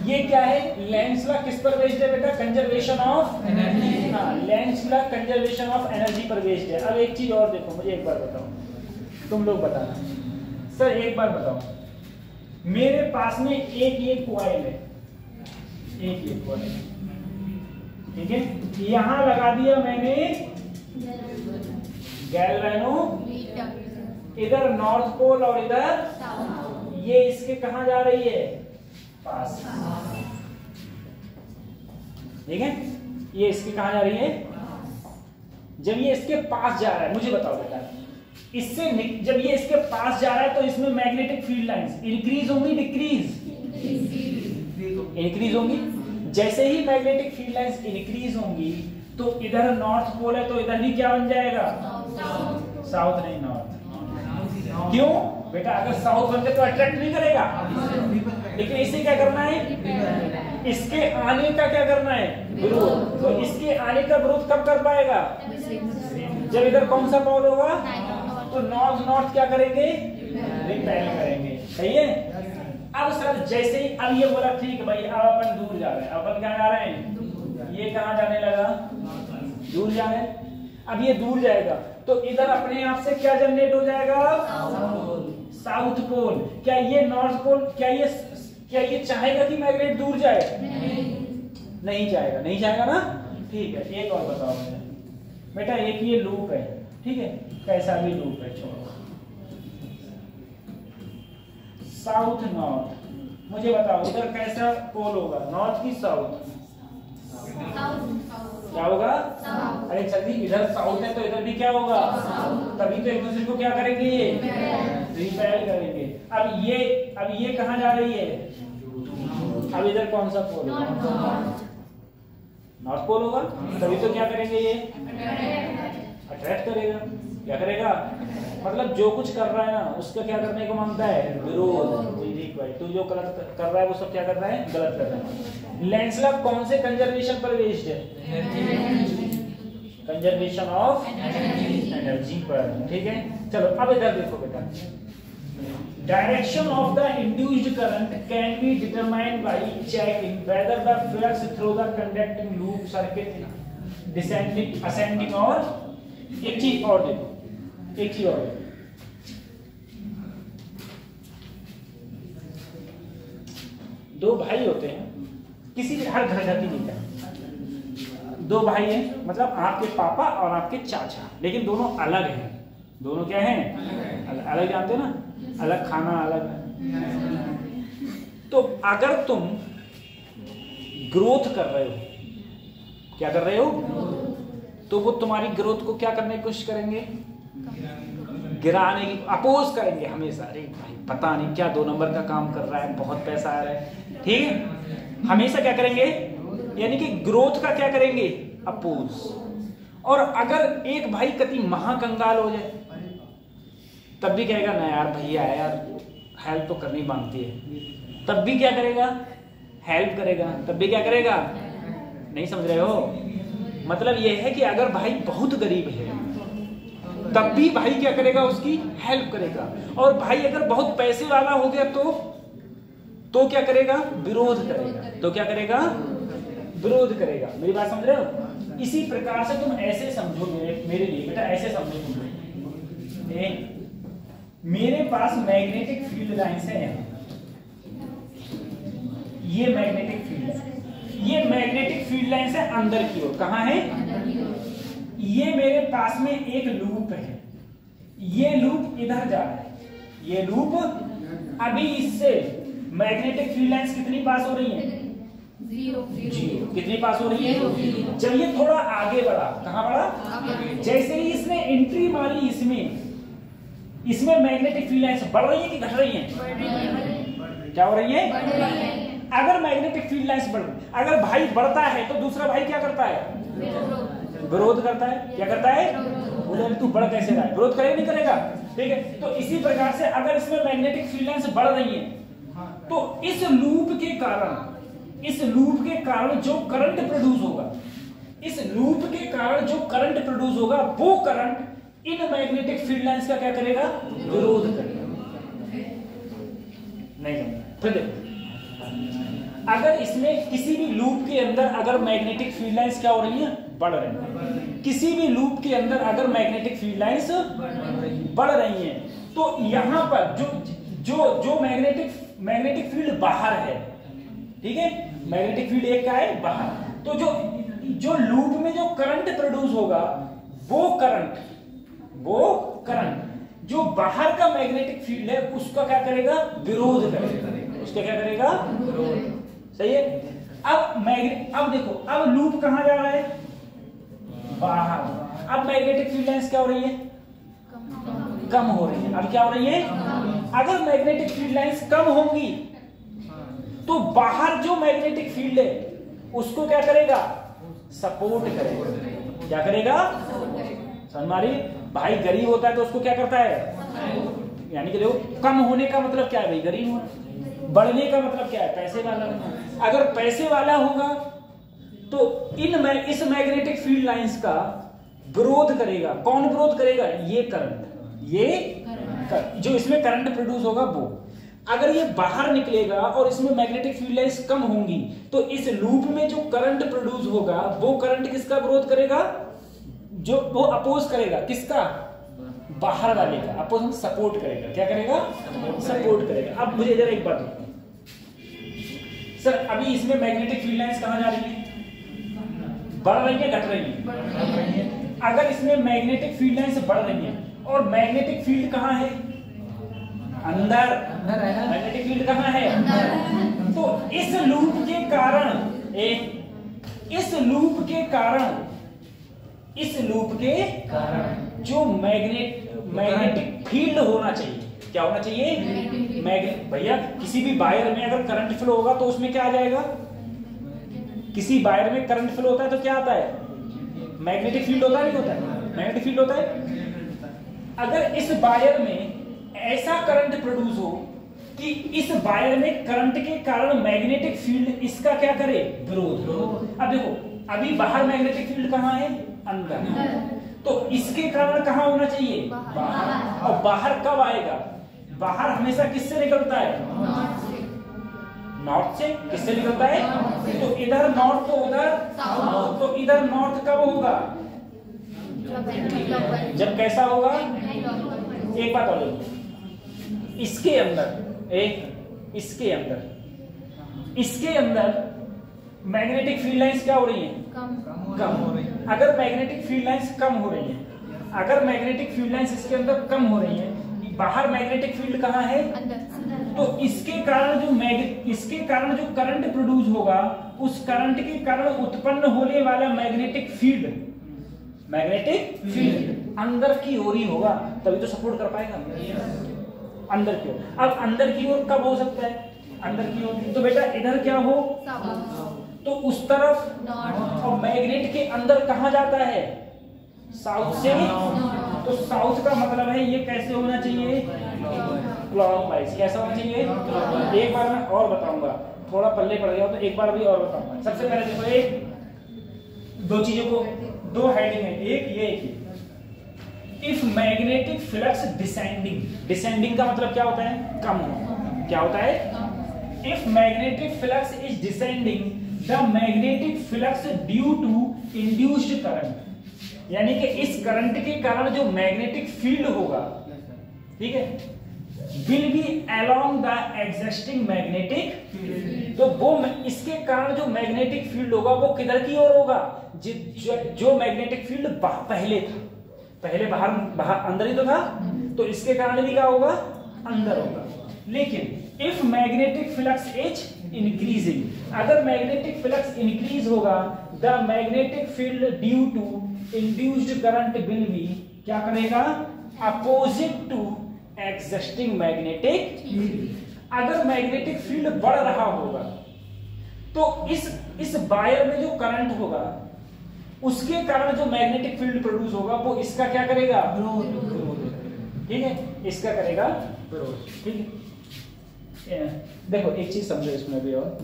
ये क्या है? लेंस लॉ किस पर बेस्ड है बेटा? Conservation of energy. हाँ, Lenz law conservation of energy पर बेस्ड है। अब एक चीज और देखो, मुझे एक बार बताओ, तुम लोग बताना सर, एक बार बताओ, मेरे पास में एक ये कॉइल है, एक ये कॉइल, ठीक है, यहां लगा दिया मैंने गैल्वेनो, इधर नॉर्थ पोल और इधर ये इसके कहां जा रही है? पास। ठीक है, ये इसके कहां जा रही है? जब ये इसके पास जा रहा है, मुझे बताओ बेटा, इससे जब ये इसके पास जा रहा है तो इसमें मैग्नेटिक फील्ड लाइंस इंक्रीज होंगी डिक्रीज? इंक्रीज होंगी। जैसे ही मैग्नेटिक फील्ड लाइंस इंक्रीज होंगी तो इधर नॉर्थ पोल है तो इधर भी क्या बन जाएगा? साउथ नहीं नॉर्थ। क्यों बेटा? अगर साउथ बनते तो अट्रैक्ट नहीं करेगा, लेकिन इसे क्या करना है? इसके आने का क्या करना है? विरोध। तो इसके आने का विरोध कब कर पाएगा? जब इधर कौन सा पोल होगा? तो नॉर्थ क्या करेंगे? रिपेल करेंगे। सही है। अब सर जैसे ही अब ये बोला ठीक है भाई, अब अपन दूर जा रहे हैं, अपन क्या जा रहे हैं? ये कहां जाने लगा? दूर जाने। अब ये दूर जाएगा तो इधर अपने आप से क्या जनरेट हो जाएगा? South pole. क्या ये नॉर्थ पोल, क्या ये चाहेगा कि मैग्नेट दूर जाए? नहीं चाहेगा, नहीं चाहेगा ना। ठीक है, एक और बताओ मुझे बेटा, एक ये लूप है, ठीक है, कैसा भी लूप है, छोड़ो, साउथ नॉर्थ, मुझे बताओ उधर कैसा पोल होगा? नॉर्थ की साउथ? क्या होगा? अरे जल्दी, इधर साउथ है तो इधर भी क्या होगा? तभी तो एक दूसरे को क्या करेंगे? ये रिपेल करेंगे। अब ये कहां जा रही है? अब इधर कौन सा पोल होगा? नॉर्थ पोल होगा, तभी तो क्या करेंगे? ये अट्रैक्ट करेगा। क्या करेगा? मतलब जो कुछ कर रहा है ना उसका क्या करने को मांगता है? विरोध। तू जो गलत कर रहा है वो सब क्या कर रहा है? गलत कर रहा है। लेंस लॉ कौन से कंजर्वेशन पर बेस्ड है? कंजर्वेशन ऑफ एनर्जी पर। ठीक है, चलो अब इधर देखो बेटा, direction of the induced current can be determined by checking whether the flux through the conducting loop circuit descending ascending. और एक चीज और देखो, एक चीज और देखो, दो भाई होते हैं, किसी भी हर घर जाती नहीं है, दो भाई हैं, मतलब आपके पापा और आपके चाचा, लेकिन दोनों अलग हैं। दोनों क्या हैं? अलग जानते हो ना, अलग खाना अलग है। तो अगर तुम ग्रोथ कर रहे हो, क्या कर रहे हो? तो वो तुम्हारी ग्रोथ को क्या करने की कोशिश करेंगे? गिराने की, अपोज करेंगे हमेशा। अरे भाई पता नहीं क्या 2 नंबर का काम कर रहा है, बहुत पैसा आ रहा है, ठीक है, हमेशा क्या करेंगे? यानी कि ग्रोथ का क्या करेंगे? अपोज। और अगर एक भाई कति महाकंगाल हो जाए तब भी कहेगा ना यार भैया है यार, हेल्प तो करनी मांगती है, तब भी क्या करेगा? हेल्प करेगा। तब भी क्या करेगा? नहीं समझ रहे हो? मतलब यह है कि अगर भाई बहुत गरीब है तब भी भाई क्या करेगा? उसकी हेल्प करेगा। और भाई अगर बहुत पैसे वाला हो गया तो क्या करेगा? विरोध करेगा। तो क्या करेगा? विरोध करेगा। मेरी बात समझ रहे हो? इसी प्रकार से तुम ऐसे समझो, मेरे लिए बेटा ऐसे समझो, तुम मेरे पास मैग्नेटिक फील्ड लाइंस है यहाँ, ये मैग्नेटिक फील्ड है, ये मैग्नेटिक फील्ड लाइन से अंदर की ओर, कहां है? ये मेरे पास में एक लूप है, ये लूप इधर जा रहा है, ये लूप अभी इससे मैग्नेटिक फील्ड लाइंस कितनी पास हो रही हैं? जीरो। कितनी पास हो रही है? जब ये थोड़ा आगे बढ़ा, कहां बढ़ा? जैसे ही इसने एंट्री मारी इसमें मैग्नेटिक फील्ड लाइंस बढ़ रही है कि घट रही हैं? क्या हो रही है? अगर मैग्नेटिक फील्ड लाइंस अगर भाई बढ़ता है तो दूसरा भाई क्या करता है? विरोध करता है। क्या करता है? बोले तू बढ़ कैसे रहा है? विरोध करेगा नहीं करेगा? ठीक है, तो इसी प्रकार से अगर इसमें मैग्नेटिक फील्ड लाइंस बढ़ रही है तो इस लूप के कारण जो करंट प्रोड्यूस होगा, इस लूप के कारण जो करंट प्रोड्यूस होगा, वो current in magnetic field lines का क्या करेगा? विरोध करेगा। नहीं समझा? फिर देखो, अगर इसमें किसी भी लूप के अंदर अगर मैग्नेटिक फील्ड लाइंस क्या हो रही है? बढ़ रही है। किसी भी लूप के अंदर अगर मैग्नेटिक फील्ड लाइंस बढ़ रही हैं तो यहां पर जो मैग्नेटिक फील्ड बाहर है, ठीक है, मैग्नेटिक फील्ड एक क्या है? बाहर। तो जो लूप में जो करंट प्रोड्यूस होगा, वो करंट जो बाहर का मैग्नेटिक फील्ड है उसका क्या करेगा? विरोध करेगा। उसका क्या करेगा? सही है। अब देखो, अब लूप कहां जा रहा है? बाहर। अब मैग्नेटिक फील्ड लाइंस क्या हो रही है? कम हो रही है। अब क्या हो रही है? अगर मैग्नेटिक फील्ड लाइंस कम होंगी तो बाहर जो मैग्नेटिक फील्ड है उसको क्या करेगा? सपोर्ट करेगा। क्या करेगा? हमारी भाई गरीब होता है तो उसको क्या करता है? यानी कि देखो, कम होने का मतलब क्या है भाई? गरीब होना। बढ़ने का मतलब क्या है? पैसे वाला होना। अगर पैसे वाला होगा तो इस मैग्नेटिक फील्ड लाइंस का विरोध करेगा। कौन विरोध करेगा? ये करंट, जो इसमें करंट प्रोड्यूस होगा वो। अगर ये बाहर निकलेगा और इसमें मैग्नेटिक फील्ड लाइंस कम होंगी तो इस लूप में जो करंट प्रोड्यूस होगा वो करंट किसका विरोध करेगा? जो वो अपोज करेगा। किसका? बाहर वाले का। अपोज सपोर्ट करेगा। क्या करेगा? सपोर्ट करेगा। अब मुझे इधर एक बात बताओ सर, अभी इसमें मैग्नेटिक फील्ड लाइंस कहां जा रही है? बढ़ रही है, घट रही है? अगर इसमें मैग्नेटिक फील्ड लाइंस बढ़ रही है और मैग्नेटिक फील्ड कहां है? अंदर। मैग्नेटिक फील्ड कहां है? अंदर। तो इस लूप के कारण जो मैग्नेटिक फील्ड होना चाहिए, क्या होना चाहिए? भैया किसी भी वायर में अगर करंट फ्लो होगा तो उसमें क्या आ जाएगा? किसी वायर में करंट फ्लो होता है तो क्या आता है? मैग्नेटिक फील्ड होता है, नहीं होता है? मैग्नेटिक फील्ड होता है। अगर इस वायर में ऐसा करंट प्रोड्यूस हो कि इस वायर में करंट के कारण मैग्नेटिक फील्ड इसका क्या करे? विरोध। अब देखो, अभी बाहर मैग्नेटिक फील्ड कहां है? अंदर। तो इसके कारण कहां होना चाहिए? बाहर। और बाहर कब आएगा? बाहर हमेशा किससे निकलता है? नॉर्थ से। किससे निकलता है? तो इधर नॉर्थ तो उधर साउथ। तो इधर नॉर्थ कब होगा? जब कैसा होगा? एक बात और, इसके अंदर मैग्नेटिक फील्ड लाइंस क्या हो रही हैं? कम हो रही है। अगर मैग्नेटिक फील्ड लाइंस कम हो रही है, अगर मैग्नेटिक फील्ड लाइंस इसके अंदर कम हो रही है, बाहर मैग्नेटिक फील्ड कहां है? तो इसके कारण जो करंट प्रोड्यूस होगा, उस करंट के कारण उत्पन्न होने वाला मैग्नेटिक फील्ड अंदर की ओर ही होगा, तभी तो सपोर्ट कर पाएगा अंदर की ओर। अब अंदर की ओर कब हो सकता है? अंदर की ओर तो बेटा इधर क्या हो? तो उस तरफ। और मैग्नेट के अंदर कहां जाता है? साउथ से। तो साउथ का मतलब है ये कैसे होना चाहिए? क्लॉकवाइज। कैसा होना चाहिए? एक बार मैं और बताऊंगा, थोड़ा पल्ले पड़ गया तो एक बार भी और बताऊंगा। सबसे पहले देखो, दो चीजों को, दो हेडिंग है, एक ये इफ मैग्नेटिक फ्लक्स डिसेंडिंग का मतलब क्या होता है? कम होना। क्या होता है? If magnetic flux is descending the magnetic flux due to induced current, यानी कि इस करंट के कारण जो मैग्नेटिक फील्ड होगा, ठीक है, will be along the existing magnetic field. तो वो इसके कारण जो मैग्नेटिक फील्ड होगा वो किधर की ओर होगा, जो मैग्नेटिक फील्ड पहले था, पहले बाहर अंदर ही तो था, तो इसके कारण भी क्या होगा, अंदर होगा। लेकिन if magnetic flux is increasing, अगर मैग्नेटिक फ्लक्स इंक्रीज होगा, the magnetic field due to induced current will be, क्या करेगा, opposite to existing magnetic field. अगर मैग्नेटिक फील्ड बढ़ रहा होगा तो इस वायर में जो करंट होगा उसके कारण जो मैग्नेटिक फील्ड प्रोड्यूस होगा वो इसका क्या करेगा, विरोध, ठीक है, इसका करेगा विरोध, ठीक है। देखो एक चीज समझो इसमें भी, और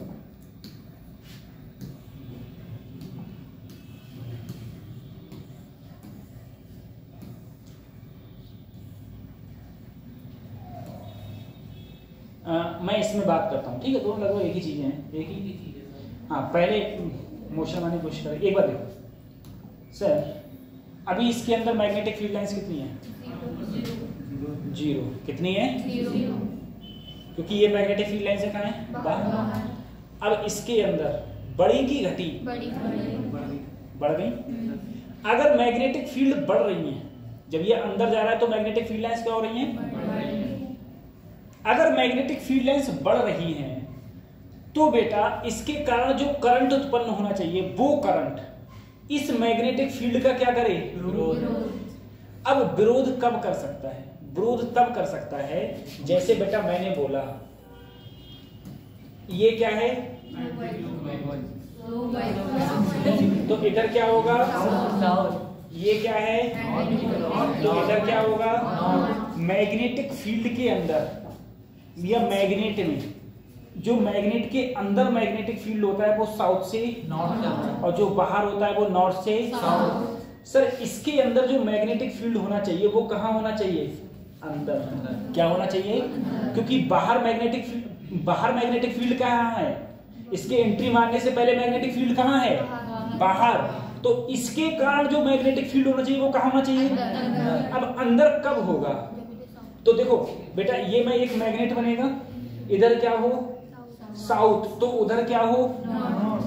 मैं इसमें बात करता हूँ, ठीक है, दोनों लगभग एक ही चीजें हैं, एक ही चीज है। हाँ, पहले मोशन वाली कोशिश करें, एक बार देखो सर, अभी इसके अंदर मैग्नेटिक फील्ड लाइंस कितनी है, 0, कितनी है, 0, क्योंकि ये मैग्नेटिक फील्ड लाइंस कहाँ है, बाहर। अब इसके अंदर बढ़ी की घटी, बढ़ गई। अगर मैग्नेटिक फील्ड बढ़ रही है, जब ये अंदर जा रहा है तो मैग्नेटिक फील्ड लाइंस क्या हो रही है, अगर मैग्नेटिक फील्ड लाइंस बढ़ रही हैं तो बेटा इसके कारण जो करंट उत्पन्न होना चाहिए वो करंट इस मैग्नेटिक फील्ड का क्या करे, विरोध। अब विरोध कब कर सकता है, विरोध तब कर सकता है जैसे बेटा मैंने बोला ये क्या है, तो इधर क्या होगा, ये क्या है, तो इधर क्या होगा, मैग्नेटिक फील्ड के अंदर या मैग्नेट में, जो मैग्नेट के अंदर मैग्नेटिक फील्ड होता है वो साउथ से नॉर्थ, और जो बाहर होता है वो नॉर्थ से साउथ। सर इसके अंदर जो मैग्नेटिक फील्ड होना चाहिए वो कहाँ होना चाहिए, अंदर। क्या होना चाहिए, क्योंकि बाहर मैग्नेटिक फील्ड कहाँ है, इसके एंट्री मारने से पहले मैग्नेटिक फील्ड कहाँ है, बाहर। तो इसके कारण जो मैग्नेटिक फील्ड होना चाहिए वो कहाँ होना चाहिए, अब अंदर कब होगा, तो देखो बेटा ये में एक मैग्नेट बनेगा, इधर क्या हो, साउथ, तो उधर क्या हो,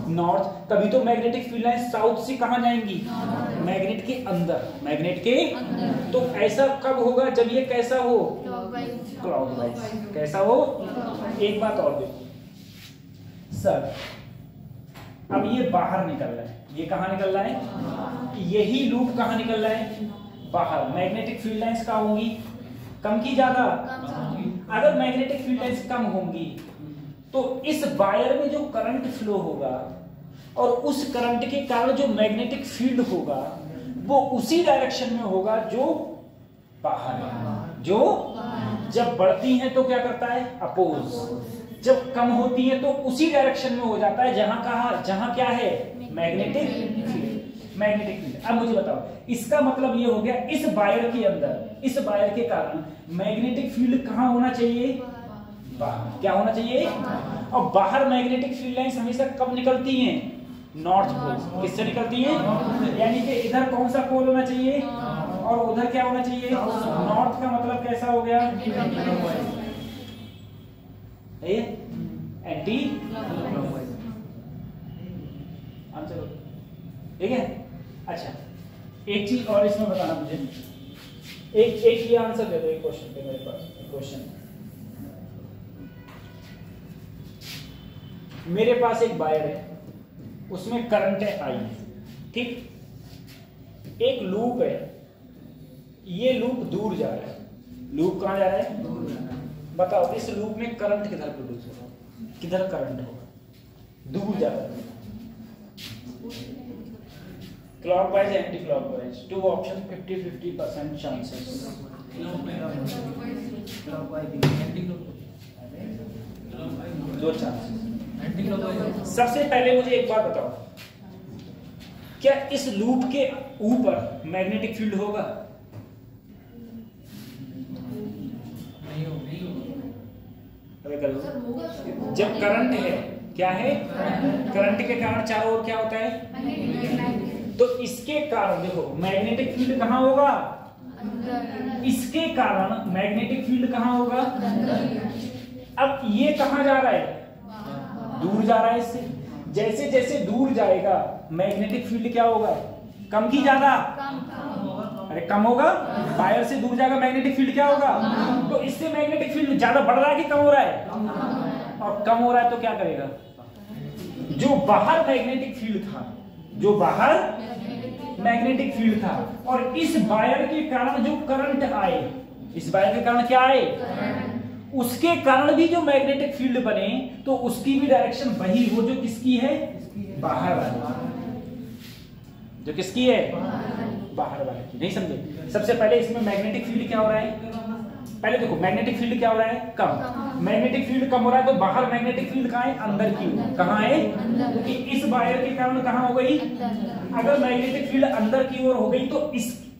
नॉर्थ, तभी तो मैग्नेटिक फील्ड लाइन साउथ से कहां जाएंगी, मैग्नेट के अंदर, मैग्नेट के तो ऐसा कब होगा, जब ये कैसा हो, क्लॉकवाइज, कैसा हो। एक बात और देखो सर, अब ये बाहर निकल रहा है, ये कहां निकल रहा है, यही लूप कहां निकल रहा है, बाहर। मैग्नेटिक फील्ड लाइंस कहां होंगी, कम की ज्यादा, अगर मैग्नेटिक फील्ड लाइंस कम होंगी तो इस वायर में जो करंट फ्लो होगा और उस करंट के कारण जो मैग्नेटिक फील्ड होगा वो उसी डायरेक्शन में होगा जो बाहर है। जो जब बढ़ती है तो क्या करता है, अपोज, जब कम होती है तो उसी डायरेक्शन में हो जाता है जहां क्या है, मैग्नेटिक फील्ड, मैग्नेटिक फील्ड। अब मुझे बताओ, इसका मतलब ये हो गया इस वायर के अंदर, इस वायर के कारण मैग्नेटिक फील्ड कहां होना चाहिए, बाहर। क्या होना चाहिए, और बाहर मैग्नेटिक फील्ड लाइंस हमेशा कब निकलती हैं, नॉर्थ पोल। किससे निकलती है, यानी कि इधर कौन सा पोल होना चाहिए और उधर क्या होना चाहिए, नॉर्थ। का मतलब कैसा हो गया, एंटी आंसर, ठीक है। अच्छा एक चीज और इसमें बताना मुझे, एक ये आंसर दे दो, एक क्वेश्चन पे मेरे पास क्वेश्चन, मेरे पास एक वायर है, उसमें करंट है आई, ठीक, एक लूप है, ये लूप दूर जा रहा है, लूप कहां जा रहा है, दूर जा रहा है। बताओ इस लूप में करंट किधर प्रोड्यूस होगा, किधर करंट होगा, दूर जा रहा है, clockwise anti clockwise, two option 50-50% chances, दो चांसेस। सबसे पहले मुझे एक बात बताओ, क्या इस लूप के ऊपर मैग्नेटिक फील्ड होगा, जब करंट है, क्या है, करंट के कारण चारों ओर क्या होता है, तो इसके कारण देखो मैग्नेटिक फील्ड कहां होगा, इसके कारण मैग्नेटिक फील्ड कहां होगा। अब ये कहां जा रहा है, दूर जा रहा है इससे। जैसे जैसे दूर जाएगा मैग्नेटिक फील्ड क्या होगा, कम की ज्यादा, अरे कम होगा। वायर से दूर जाएगा मैग्नेटिक फील्ड क्या होगा, तो इससे मैग्नेटिक फील्ड ज्यादा बढ़ रहा है कि कम हो रहा है, और कम हो रहा है तो क्या करेगा, जो बाहर मैग्नेटिक फील्ड था, जो बाहर मैग्नेटिक फील्ड था, और इस वायर के कारण जो करंट आए, इस वायर के कारण क्या आए, उसके कारण भी जो मैग्नेटिक फील्ड बने, तो उसकी भी डायरेक्शन वही हो जो किसकी है, बाहर वाली, जो किसकी है, बाहर वाले की। नहीं समझे? सबसे पहले इसमें मैग्नेटिक फील्ड क्या हो रहा है, पहले देखो मैग्नेटिक फील्ड क्या हो रहा है, कम। मैग्नेटिक फील्ड कम हो रहा है तो बाहर मैग्नेटिक फील्ड कहाँ है, अंदर की ओर। कहाँ है, क्योंकि इस वायर के कारण कहाँ हो गई, अगर मैग्नेटिक फील्ड अंदर की ओर हो गई तो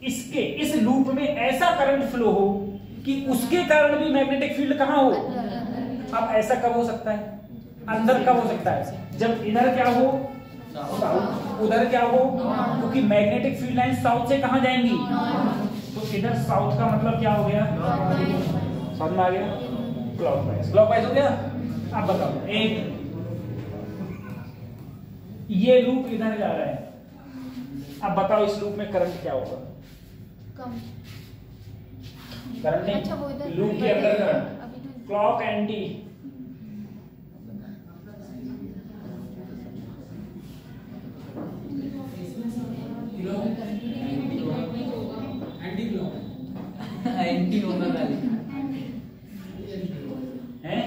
इसके इस लूप में ऐसा करंट फ्लो हो कि उसके कारण भी मैग्नेटिक फील्ड कहाँ हो। अब ऐसा कब हो सकता है, अंदर कब हो सकता है, जब इधर क्या हो, साउथ, उधर क्या हो, क्योंकि मैग्नेटिक फील्ड लाइन साउथ से कहां जाएंगी, तो इधर साउथ का मतलब क्या हो गया, समझ में आ गया, क्लॉकवाइज। क्लॉकवाइज हो गया। अब बताओ, एक ये लूप इधर जा रहा है, अब बताओ इस लूप में करंट क्या होगा, कम करंट नहीं, अच्छा, वो इधर लूप के अंदर करंट, अभी तो क्लॉक एंटी, एंटी होगा वाली हैं,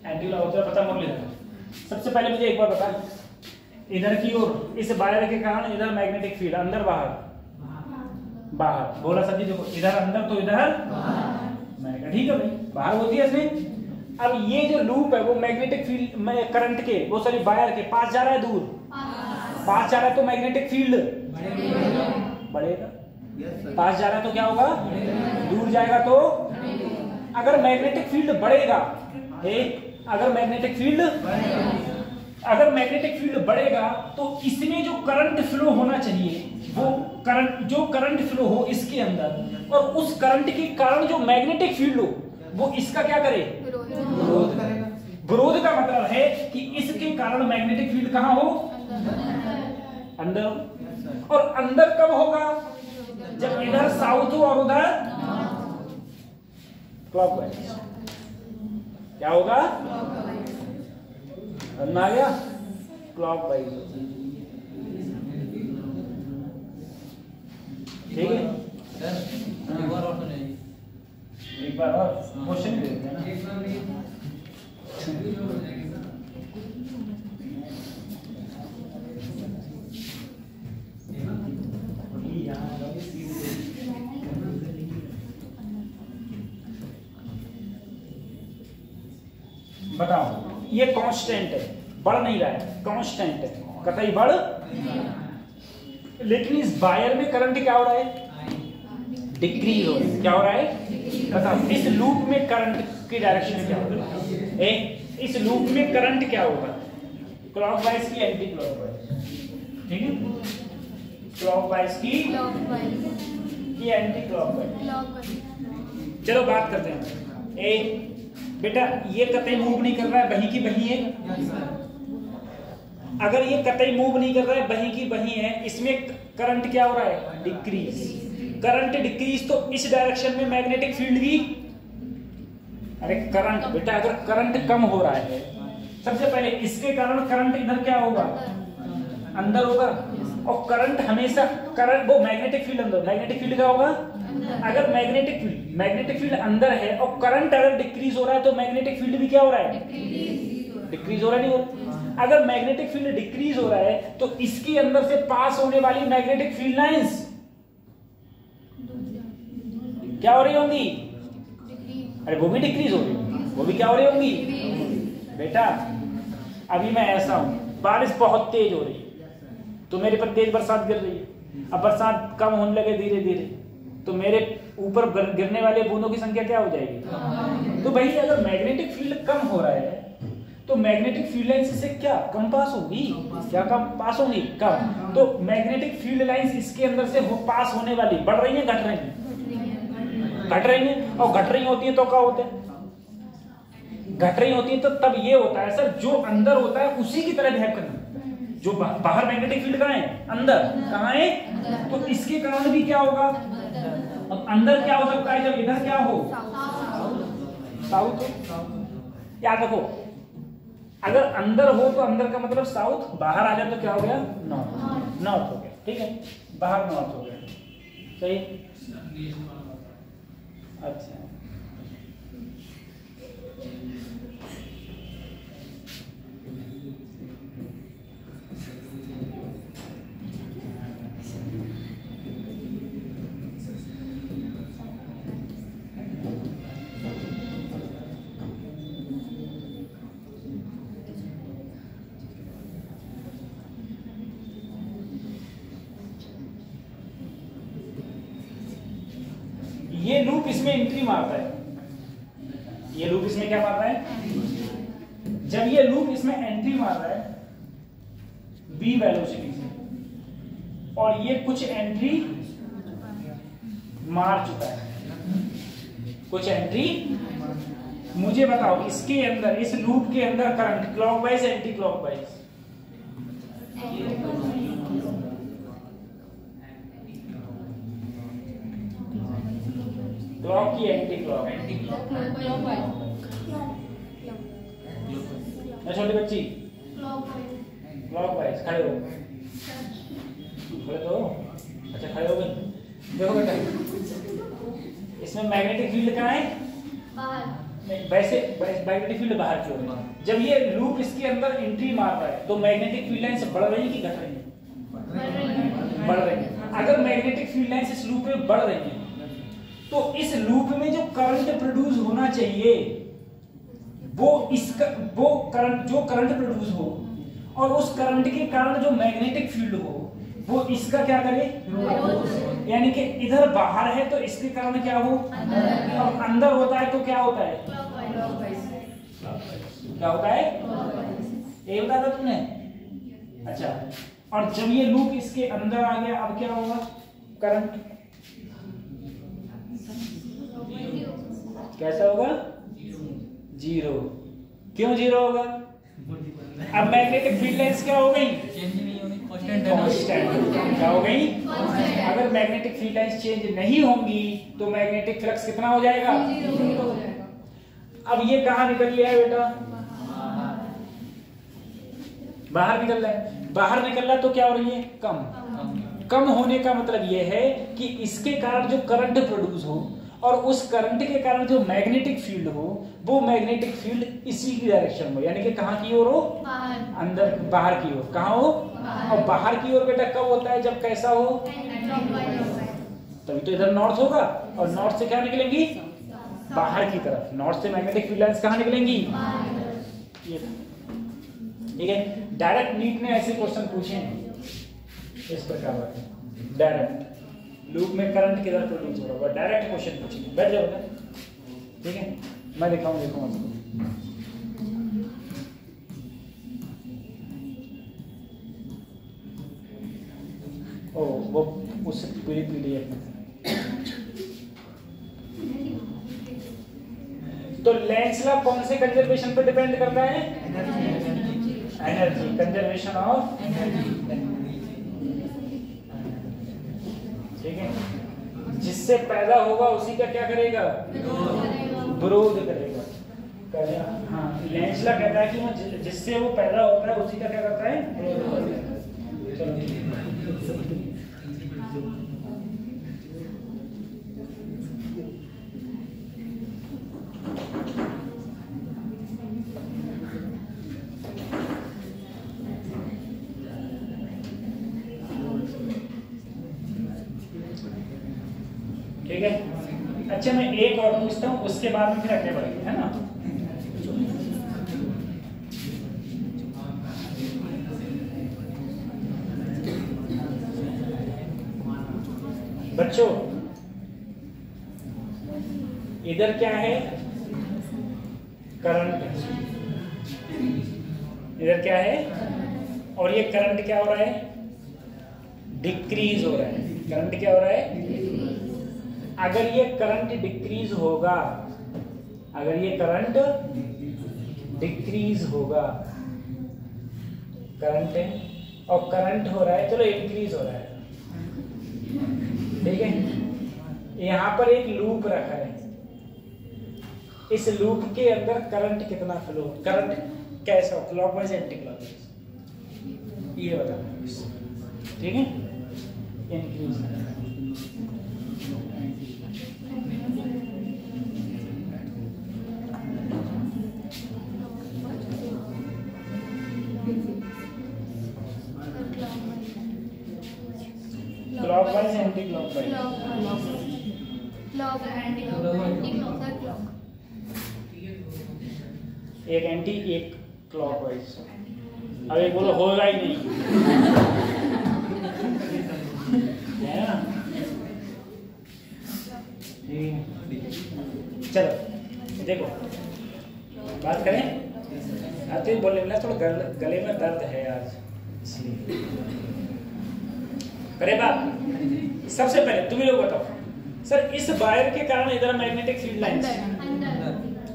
एंटी लॉ होता है, पता मोड़ लेना। सबसे पहले मुझे एक बार बता, इधर की ओर इस वायर के कारण इधर मैग्नेटिक फील्ड अंदर बाहर, बाहर बोला सभी, देखो इधर अंदर तो इधर मैग्नेटिक, ठीक है भाई, बाहर होती है इसमें। अब ये जो लूप है वो मैग्नेटिक फील्ड में करंट के, वो सॉरी वायर के पास जा रहा है, दूर पास जा रहा है, तो मैग्नेटिक फील्ड बढ़ेगा, पास जा रहा है तो क्या होगा, दूर जाएगा तो, अगर मैग्नेटिक फील्ड बढ़ेगा, अगर मैग्नेटिक फील्ड बढ़ेगा तो इसमें जो करंट फ्लो होना चाहिए, वो करंट, जो करंट फ्लो हो इसके अंदर, और उस करंट के कारण जो मैग्नेटिक फील्ड हो वो इसका क्या करे, विरोध करेगा। विरोध का मतलब है कि इसके कारण मैग्नेटिक फील्ड कहां हो, अंदर, और अंदर कब होगा, जब इधर साउथ हो और उधर क्लॉकवाइज। क्या होगा, आ गया, क्लॉकवाइज, ठीक है। एक बार और क्वेश्चन दे देते हैं ना, बताओ, ये कांस्टेंट है, बढ़ नहीं रहा है, कांस्टेंट है, कतई बढ़, लेकिन इस वायर में करंट क्या हो रहा है, डिक्रीज हो रहा है। क्या हो रहा है, बताओ, इस लूप में करंट की डायरेक्शन क्या होगा, इस लूप में करंट क्या होगा, क्लॉकवाइज की एंटी क्लॉकवाइज, ठीक है, क्लॉकवाइज की एंटी क्लॉकवाइज। चलो बात करते हैं, बेटा ये कतई मूव नहीं कर रहा है, वहीं की वहीं है, अगर ये कतई मूव नहीं कर रहा है, वहीं की वहीं है, इसमें करंट क्या हो रहा है, डिक्रीज, करंट डिक्रीज, तो इस डायरेक्शन में मैग्नेटिक फील्ड भी, अरे करंट बेटा, अगर करंट कम हो रहा है, सबसे पहले इसके कारण करंट इधर क्या होगा, अंदर होगा, और करंट हमेशा, करंट वो मैग्नेटिक फील्ड अंदर, मैग्नेटिक फील्ड क्या होगा, अगर मैग्नेटिक फील्ड अंदर है और करंट अगर डिक्रीज हो रहा है तो मैग्नेटिक फील्ड भी क्या हो रहा है, डिक्रीज हो रहा है, नहीं हो रहा। अगर मैग्नेटिक फील्ड डिक्रीज हो रहा है तो इसके अंदर से पास होने वाली मैग्नेटिक फील्ड लाइंस क्या हो रही होंगी, अरे वो भी डिक्रीज हो रही होंगी, वो भी क्या हो रही होंगी बेटा। अभी मैं ऐसा हूं, बारिश बहुत तेज हो रही है तो मेरे पर तेज बरसात गिर रही है, अब बरसात कम होने लगे धीरे धीरे, तो मेरे ऊपर गिरने वाले बूंदों की संख्या क्या हो जाएगी। तो भाई अगर मैग्नेटिक फील्ड कम हो रहा है तो मैग्नेटिक फील्ड लाइंस से क्या कम पास होगी, क्या कम पास होगी, कम। तो मैग्नेटिक फील्ड लाइंस इसके अंदर से पास होने वाली बढ़ रही है, घट रही है, घट रही है, और घट रही होती है तो क्या होता है, घट रही होती है तो तब ये होता है सर, जो अंदर होता है उसी की तरह बिहेव करना। जो बाहर मैग्नेटिक फील्ड कहाँ है, अंदर, कहाँ है, तो इसके कारण भी क्या होगा, अब अंदर क्या हो सकता है जब इधर क्या हो, साउथ। याद रखो, अगर अंदर हो तो अंदर का मतलब साउथ, बाहर आ जाए तो क्या हो गया, नॉर्थ। नॉर्थ हो गया, ठीक है, बाहर नॉर्थ हो गया, सही। अच्छा, ये लूप इसमें एंट्री मारता है, ये लूप इसमें क्या मार रहा है, जब ये लूप इसमें एंट्री मार रहा है v वेलोसिटी से, और ये कुछ एंट्री मार चुका है, कुछ एंट्री, मुझे बताओ इसके अंदर, इस लूप के अंदर current clockwise anti clockwise, clock की एंटी क्लॉक, छोटी बच्ची क्लॉकवाइज, खड़े हो, खड़े तो, अच्छा खड़े हो गए। देखो बेटा, इसमें मैग्नेटिक फील्ड कहाँ है, वैसे मैग्नेटिक फील्ड बाहर की ओर है। जब ये लूप इसके अंदर एंट्री मार रहा है तो मैग्नेटिक फील्ड लाइंस बढ़ रही है कि घट रही है, बढ़ रही है। अगर मैग्नेटिक फील्ड लाइंस इस लूप में बढ़ रही है तो इस लूप में जो करंट प्रोड्यूस होना चाहिए वो करंट, जो करंट प्रोड्यूस हो और उस करंट के कारण जो मैग्नेटिक फील्ड हो वो इसका क्या करे, यानी कि इधर बाहर है तो इसके कारण क्या हो, और अंदर होता है तो क्या होता है, क्या होता है, ये बताया था तुमने। अच्छा, और जब ये लूप इसके अंदर आ गया अब क्या होगा, करंट कैसा होगा, जीरो। क्यों जीरो होगा, अब मैग्नेटिक फील्ड लाइंस क्या हो गई, कांस्टेंट, क्या हो गई, अगर मैग्नेटिक फील्ड लाइंस चेंज नहीं होंगी तो मैग्नेटिक फ्लक्स कितना हो जाएगा, अब ये कहां निकल लिया है बेटा, बाहर निकल रहा है, बाहर निकल रहा है तो क्या हो रही है, कम होने का मतलब ये है कि इसके कारण जो करंट प्रोड्यूस हो और उस करंट के कारण जो मैग्नेटिक फील्ड हो वो मैग्नेटिक फील्ड इसी की डायरेक्शन में, यानी कि कहां की ओर हो, अंदर, बाहर की ओर, कहां हो, और बाहर की ओर बेटा कब होता है, जब कैसा हो, तभी तो इधर नॉर्थ होगा, और नॉर्थ से क्या निकलेंगी, बाहर की तरफ, नॉर्थ से मैग्नेटिक फील्ड लाइंस कहां निकलेंगी, ये, ठीक है। डायरेक्ट नीट ने ऐसे क्वेश्चन पूछे हैं इस प्रकार के, डायरेक्ट लूप में करंट किधर प्रोड्यूस हो रहा है, डायरेक्ट क्वेश्चन पूछेंगे, बैठ जाओ, ठीक है, मैं दिखाऊंगा ओ वो उस पूरी पीडीएफ में। तो लेंस लॉ कौन से कंजर्वेशन पर डिपेंड करता है, एनर्जी, कंजर्वेशन ऑफ एनर्जी, ठीक है। जिससे पैदा होगा उसी का क्या करेगा, विरोध करेगा, हाँ। लेंस लॉ कहता है कि वो जिससे वो पैदा होता है उसी का क्या करता है, ठीक है। अच्छा, मैं एक और पूछता हूँ, उसके बाद में फिर आगे बढ़ेंगे, है ना। बच्चों, इधर क्या है, करंट, इधर क्या है, और ये करंट क्या हो रहा है, डिक्रीज हो रहा है, करंट क्या हो रहा है, अगर ये करंट डिक्रीज होगा, अगर ये करंट डिक्रीज होगा, करंट है और करंट हो रहा है, चलो इंक्रीज हो रहा है, ठीक है। यहाँ पर एक लूप रखा है, इस लूप के अंदर करंट कितना फ्लो, करंट कैसा, क्लॉकवाइज एंटी क्लॉकवाइज, ये बताना, ठीक है। इंक्रीज क्लॉकवाइज एंटी क्लॉकवाइज, एक एंटी एक क्लॉकवाइज। अब एक बोलो होगा ही नहीं, है ना। चलो देखो बात करें, आते ही बोलने मिला, थोड़ा गले में दर्द है आज, इसलिए करे बात। सबसे पहले तुम लोग बताओ सर, इस वायर के कारण इधर मैग्नेटिक फील्ड लाइंस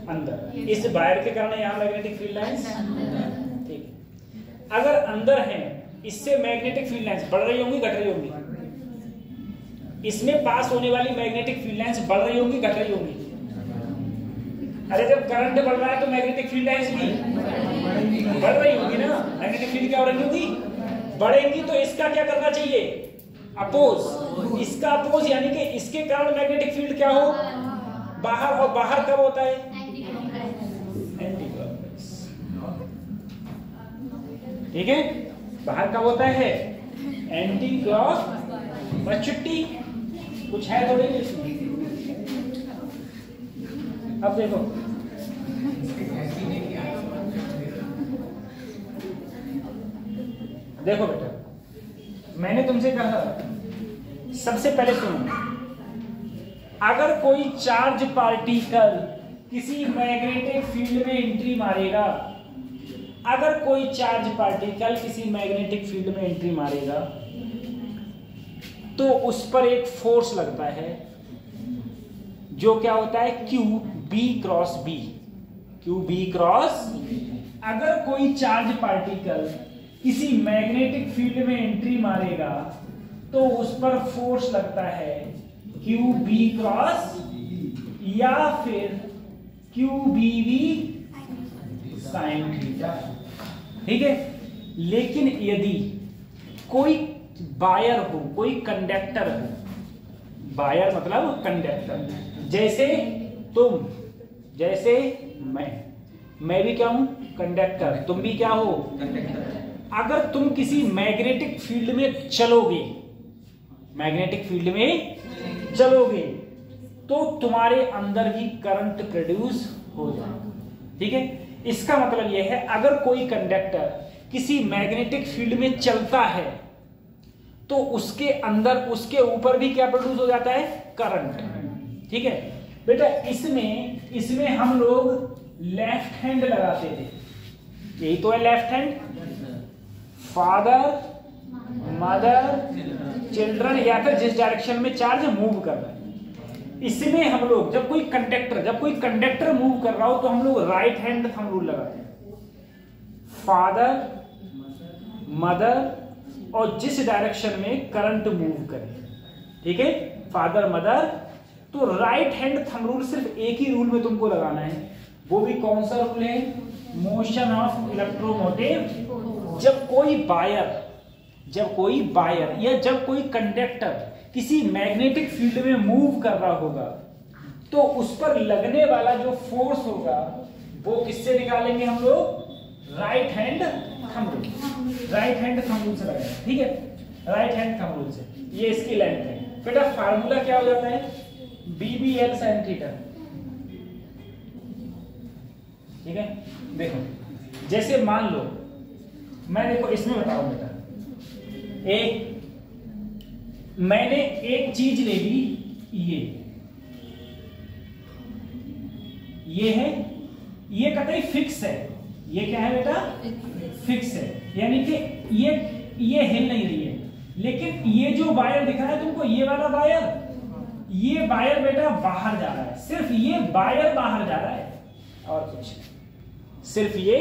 अंदर, इस वायर के कारण यहाँ मैग्नेटिक फील्ड लाइंस, ठीक। अगर अंदर है, इससे मैग्नेटिक फील्ड लाइंस बढ़ रही होंगी घट रही होंगी, इसमें पास होने वाली मैग्नेटिक फील्ड लाइंस बढ़ रही होंगी घट रही होंगी। अरे जब करंट बढ़ रहा है तो मैग्नेटिक फील्ड लाइंस भी बढ़ रही होंगी ना, मैग्नेटिक फील्ड क्या हो रही होगी, बढ़ेंगी। तो इसका क्या करना चाहिए, अपोज, इसका अपोज, यानी कि इसके कारण मैग्नेटिक फील्ड क्या हो, बाहर, और बाहर कब होता है, एंटी क्लॉकवाइज, ठीक है। बाहर कब होता है, एंटी क्लॉकवाइज। छुट्टी कुछ है थोड़ी इसमें। अब देखो देखो बेटा, मैंने तुमसे कहा सबसे पहले सुनो, अगर कोई चार्ज पार्टिकल किसी मैग्नेटिक फील्ड में एंट्री मारेगा, अगर कोई चार्ज पार्टिकल किसी मैग्नेटिक फील्ड में एंट्री मारेगा तो उस पर एक फोर्स लगता है जो क्या होता है, Q B cross B, Q B cross. अगर कोई चार्ज पार्टिकल किसी मैग्नेटिक फील्ड में एंट्री मारेगा तो उस पर फोर्स लगता है क्यू बी क्रॉस या फिर Q B V sine theta, ठीक है। लेकिन यदि कोई वायर हो, कोई कंडक्टर हो, वायर मतलब कंडक्टर, जैसे तुम, जैसे मैं भी क्या हूं, कंडक्टर, तुम भी क्या हो, कंडक्टर। अगर तुम किसी मैग्नेटिक फील्ड में चलोगे, मैग्नेटिक फील्ड में चलोगे तो तुम्हारे अंदर भी करंट प्रोड्यूस हो जाएगा, ठीक है। इसका मतलब यह है, अगर कोई कंडक्टर किसी मैग्नेटिक फील्ड में चलता है तो उसके अंदर, उसके ऊपर भी क्या प्रोड्यूस हो जाता है, करंट, ठीक है बेटा। इसमें हम लोग लेफ्ट हैंड लगाते थे, यही तो है left hand, father mother children, या फिर जिस डायरेक्शन में चार्ज मूव कर रहा है। इसमें हम लोग जब कोई कंडक्टर मूव कर रहा हो तो हम लोग राइट हैंड थंब रूल लगाते हैं, फादर मदर और जिस डायरेक्शन में करंट मूव करे, ठीक है, फादर मदर। तो राइट हैंड थंब रूल सिर्फ एक ही रूल में तुमको लगाना है, वो भी कौन सा रूल है, मोशन ऑफ इलेक्ट्रोमोटिव। जब कोई वायर या जब कोई कंडक्टर किसी मैग्नेटिक फील्ड में मूव कर रहा होगा तो उस पर लगने वाला जो फोर्स होगा वो किससे निकालेंगे हम लोग, right hand thumb rule, right hand thumb rule से लगाएंगे, ठीक है, राइट हैंड थंब रूल से। ये इसकी लेंथ है बेटा। फार्मूला क्या हो जाता है, BBL sin थीटा, ठीक है। देखो जैसे मान लो, मैं देखो इसमें बताऊं बेटा, मैंने एक चीज ले ली, ये है, ये कतई फिक्स है, ये क्या है बेटा, फिक्स है, यानी कि ये हिल नहीं रही है। लेकिन ये जो वायर दिख रहा है तुमको, ये वाला वायर, ये वायर बेटा बाहर जा रहा है, सिर्फ ये वायर बाहर जा रहा है और कुछ, सिर्फ ये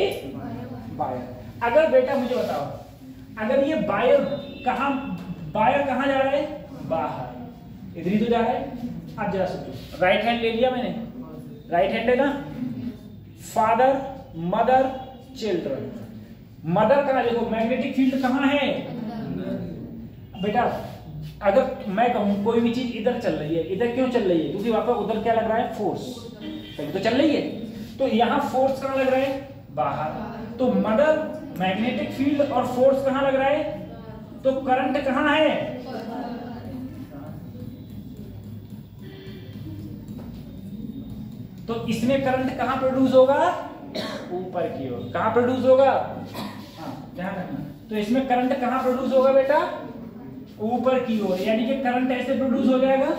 वायर। अगर बेटा मुझे बताओ, अगर ये वायर कहाँ जा रहा है? बाहर, इधर ही तो जा रहा है। अब जरा सोचो, राइट हैंड ले लिया मैंने, राइट हैंड है ना, फादर, मदर, चिल्ड्रन। मदर कहाँ, देखो मैग्नेटिक फील्ड कहाँ है बेटा? अगर मैं कहूं कोई भी चीज इधर चल रही है, इधर क्यों चल रही है? क्योंकि वहां पर उधर क्या लग रहा है? फोर्स, तो चल रही है। तो यहाँ फोर्स कहाँ लग रहा है? बाहर। तो मदर, मैग्नेटिक फील्ड और फोर्स कहाँ लग रहा है? तो करंट कहाँ है? तो इसमें करंट कहाँ प्रोड्यूस होगा? ऊपर की ओर। कहाँ प्रोड्यूस होगा? हाँ, ध्यान रखना। तो इसमें करंट कहाँ प्रोड्यूस होगा बेटा? ऊपर की ओर, यानी कि करंट ऐसे प्रोड्यूस हो जाएगा।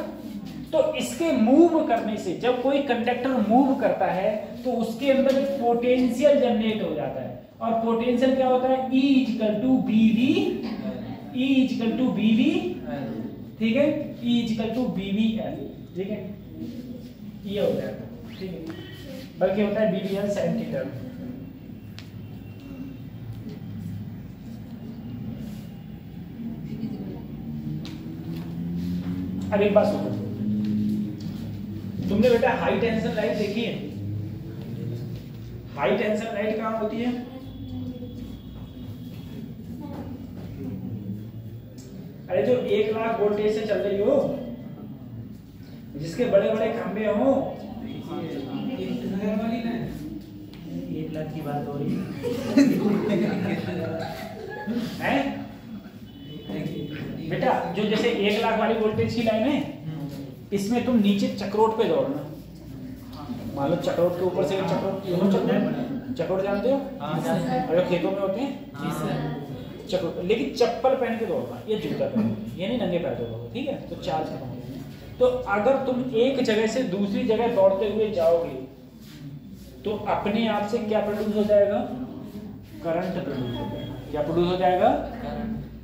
तो इसके मूव करने से, जब कोई कंडक्टर मूव करता है तो उसके अंदर एक पोटेंशियल जनरेट हो जाता है। और पोटेंशियल क्या होता है? E equal to BV, E equal to BV, ठीक है, E इक्वल टू BVL, ठीक है, ये होता है, ठीक है, बल्कि होता है BVL sin थीटा। अब एक बात सुनो, तुमने बेटा हाई टेंशन लाइट देखी है? हाई टेंशन लाइट कहाँ होती है? अरे जो 1 लाख वोल्टेज से चल रही हो, जिसके बड़े बड़े खंभे हो, 1 लाख की बात हो रही है बेटा। जो जैसे 1 लाख वाली वोल्टेज की लाइन है, इसमें तुम नीचे चक्रोट पे दौड़ना। मान लो चक्रोट के ऊपर से चक्रोट जानते हो? अरे खेतों में होते हैं चक्रोट, लेकिन चप्पल पहन के दौड़ना, ये जूता पहन, ये नहीं नंगे पैर दौड़ोगे, ठीक है? तो चार्ज खत्म हो जाएगा। तो अगर तुम एक जगह से दूसरी जगह दौड़ते हुए जाओगे तो अपने आप से क्या प्रोड्यूस हो जाएगा? करंट प्रोड्यूस हो जाएगा। क्या प्रोड्यूस हो जाएगा?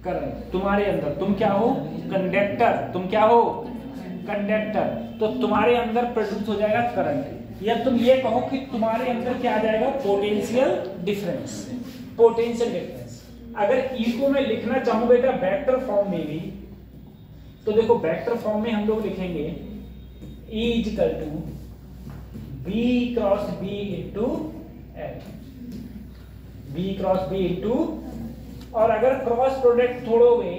करंट। तुम्हारे अंदर, तुम क्या हो? कंडक्टर। तुम क्या हो? कंडक्टर। तो तुम्हारे अंदर प्रोड्यूस हो जाएगा करंट, या तुम ये कहो कि तुम्हारे अंदर क्या आ जाएगा? Potential difference. पोटेंशियल डिफरेंस अगर ई को मैं लिखना चाहूं बेटा वेक्टर फॉर्म में भी, तो देखो वेक्टर फॉर्म में हम लोग लिखेंगे E equal to B cross B into L, B cross B into, और अगर क्रॉस प्रोडक्ट छोड़ोगे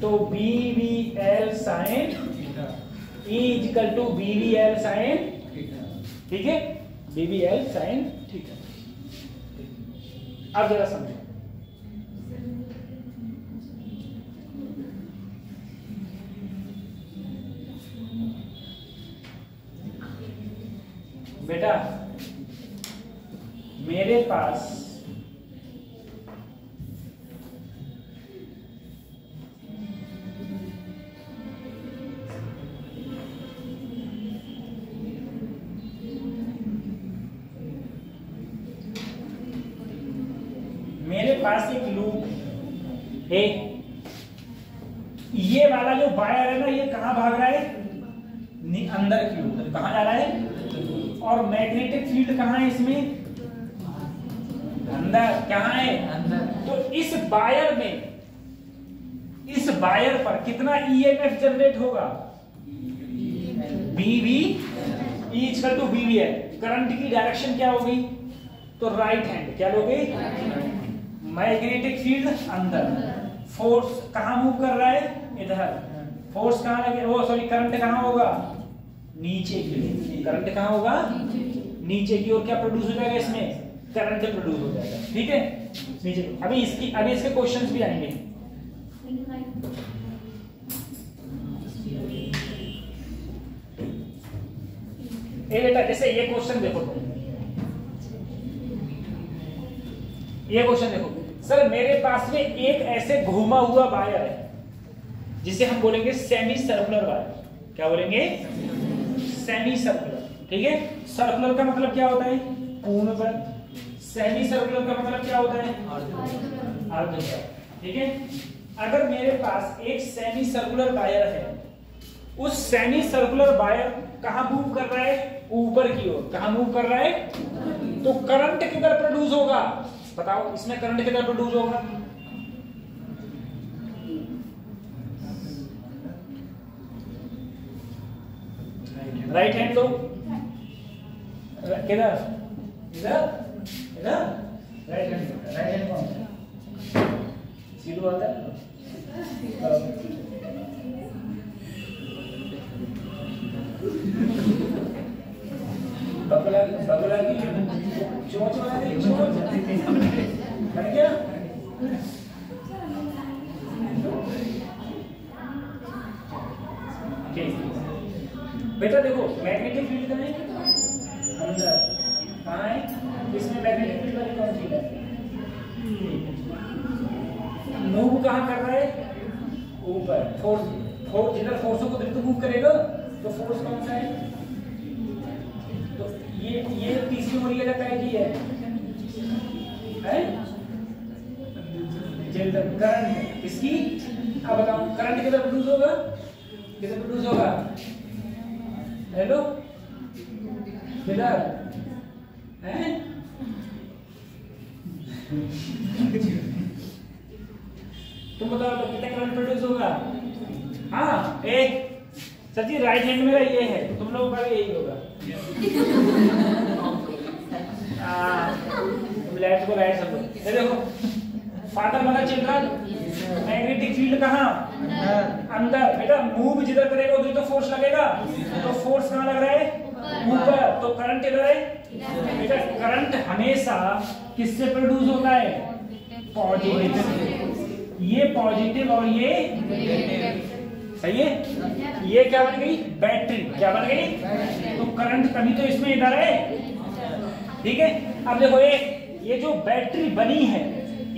तो BVL sine E equal to BVL sine, ठीक है, BVL साइन थीटा। अब जरा समझो, बेटा मेरे पास एक लूप है। ये वाला जो वायर है ना, ये कहां भाग रहा है? अंदर की ओर। कहां जा रहा है? और मैग्नेटिक फील्ड कहां है इसमें? अंदर। कहां है? अंदर। तो इस वायर में, इस वायर पर कितना ईएमएफ जनरेट होगा? BV equal to BVL। Current की डायरेक्शन क्या होगी? तो राइट हैंड। क्या लोगे? मैग्नेटिक फील्ड अंदर, फोर्स कहां मूव कर रहा है? इधर। फोर्स कहां लगे? वो सॉरी, करंट कहां होगा? नीचे की ओर। करंट कहां होगा? नीचे की ओर। क्या प्रोड्यूस हो जाएगा इसमें? करंट प्रोड्यूस हो जाएगा, ठीक है, नीचे। अभी इसके क्वेश्चंस भी आएंगे। ये बेटा जैसे ये क्वेश्चन देखो, ये क्वेश्चन देखो, सर मेरे पास में एक ऐसे घूमा हुआ वायर है जिसे हम बोलेंगे सेमी सर्कुलर वायर। क्या बोलेंगे? सेमी सर्कुलर, ठीक है। सर्कुलर का मतलब क्या होता है? पूर्ण वृत्त। सेमी सर्कुलर का मतलब क्या होता है? अर्धवृत्त, ठीक है। अगर मेरे पास एक सेमी सर्कुलर वायर है, उस सेमी सर्कुलर वायर कहां मूव कर रहा है? ऊपर की ओर। कहां मूव कर रहा है? तो करंट किधर प्रोड्यूस होगा? बताओ इसमें करंट किधर प्रोड्यूस होगा? राइट हैंड लो, किधर? इधर इधर राइट हैंड कौन है? सीधू आता है। बगला की चोंच बना दी, चोंच बन गया। ठीक बेटा देखो मैग्नेटिक फील्ड कहाँ है? अंदर। कहाँ है? इसमें मैग्नेटिक फील्ड वाली कौन सी है? मूव कहाँ कर रहा है? ऊपर। फोर्स जिधर फोर्सों को तो मूव करेगा तो फोर्स कौन सा है? तो ये तीसरी मोड़ी का तय की है करंट इसकी। अब बताओ करंट किधर प्रोड्यूस होगा? किधर प्रोड्यूस होगा? हेलो किधर है? तुम बताओ तो कितना करंट प्रोड्यूस होगा? हाँ एक सर जी राइट हैंड मेरा ये है, तुम लोगों का भी यही होगा। लेफ्ट को राइट समझो। ये देखो father mother children, magnetic field कहाँ? अंदर। बेटा मूव जिधर करेगा उधर तो फोर्स लगेगा, तो फोर्स कहाँ लग रहा है? ऊपर। तो करंट इधर है। बेटा करंट हमेशा किससे प्रोड्यूस होता है? पॉजिटिव। ये पॉजिटिव और ये सही है। ये क्या बन गई? बैटरी। क्या बन गई? तो करंट कभी तो इसमें इधर है, ठीक है। अब देखो ये जो बैटरी बनी है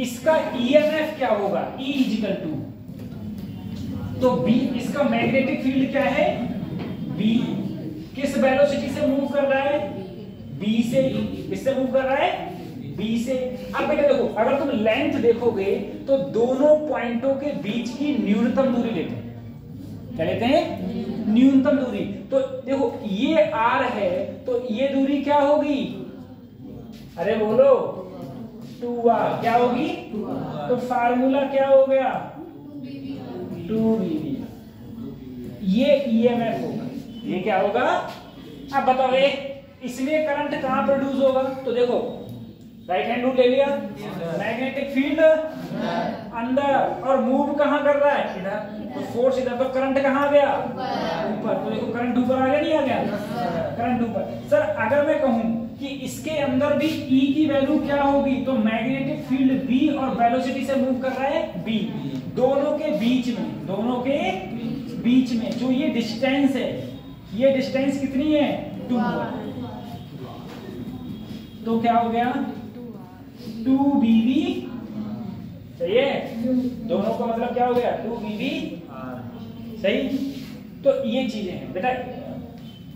इसका ईएमएफ क्या होगा? E इक्वल टू, तो B इसका मैग्नेटिक फील्ड क्या है? B किस वेलोसिटी से मूव कर रहा है? B से। किससे मूव कर रहा है? B से। अब बेटा देखो अगर तुम लेंथ देखोगे तो दोनों पॉइंटों के बीच की न्यूनतम दूरी लेते हैं। क्या लेते हैं? न्यूनतम दूरी। तो देखो ये R है तो ये दूरी क्या होगी? अरे बोलो 2R। क्या होगी? तो फार्मूला क्या हो गया? 2VV। ये ईएमएफ होगा। ये क्या होगा? अब बताओ इसलिए करंट कहां प्रोड्यूस होगा? तो देखो राइट हैंड रूल ले लिया, मैग्नेटिक फील्ड अंदर और मूव कहां कर रहा है? इधर। तो फोर्स इधर, तो करंट कहां आ गया? ऊपर। तो देखो करंट ऊपर आ गया, नहीं आ गया? करंट ऊपर। सर अगर मैं कहूं कि इसके अंदर भी E की वैल्यू क्या होगी? तो मैग्नेटिक फील्ड B और वेलोसिटी से मूव कर रहा है B, दोनों के बीच में जो ये डिस्टेंस है, ये डिस्टेंस कितनी है? 2R। तो क्या हो गया? 2BV। सही है। दोनों का मतलब क्या हो गया? 2BV। सही। तो ये चीजें हैं बेटा,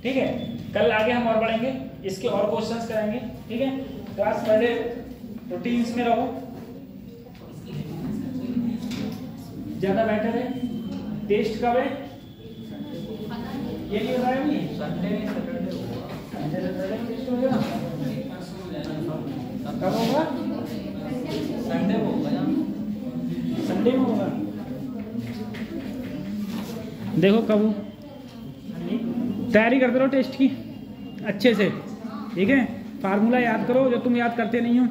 ठीक है। कल आगे हम और बढ़ेंगे, इसके और क्वेश्चंस करेंगे, ठीक है। क्लास पढ़े रूटीन्स में रहो, ज्यादा बेटर है। टेस्ट कब है? ये नहीं हो रहा है अभी? संडे सैटरडे टेस्ट हो गया। कब होगा? संडे में होगा। संडे में होगा। देखो कब तैयारी करते रहो टेस्ट की अच्छे से, ठीक है। फार्मूला याद करो जो तुम याद करते नहीं हो।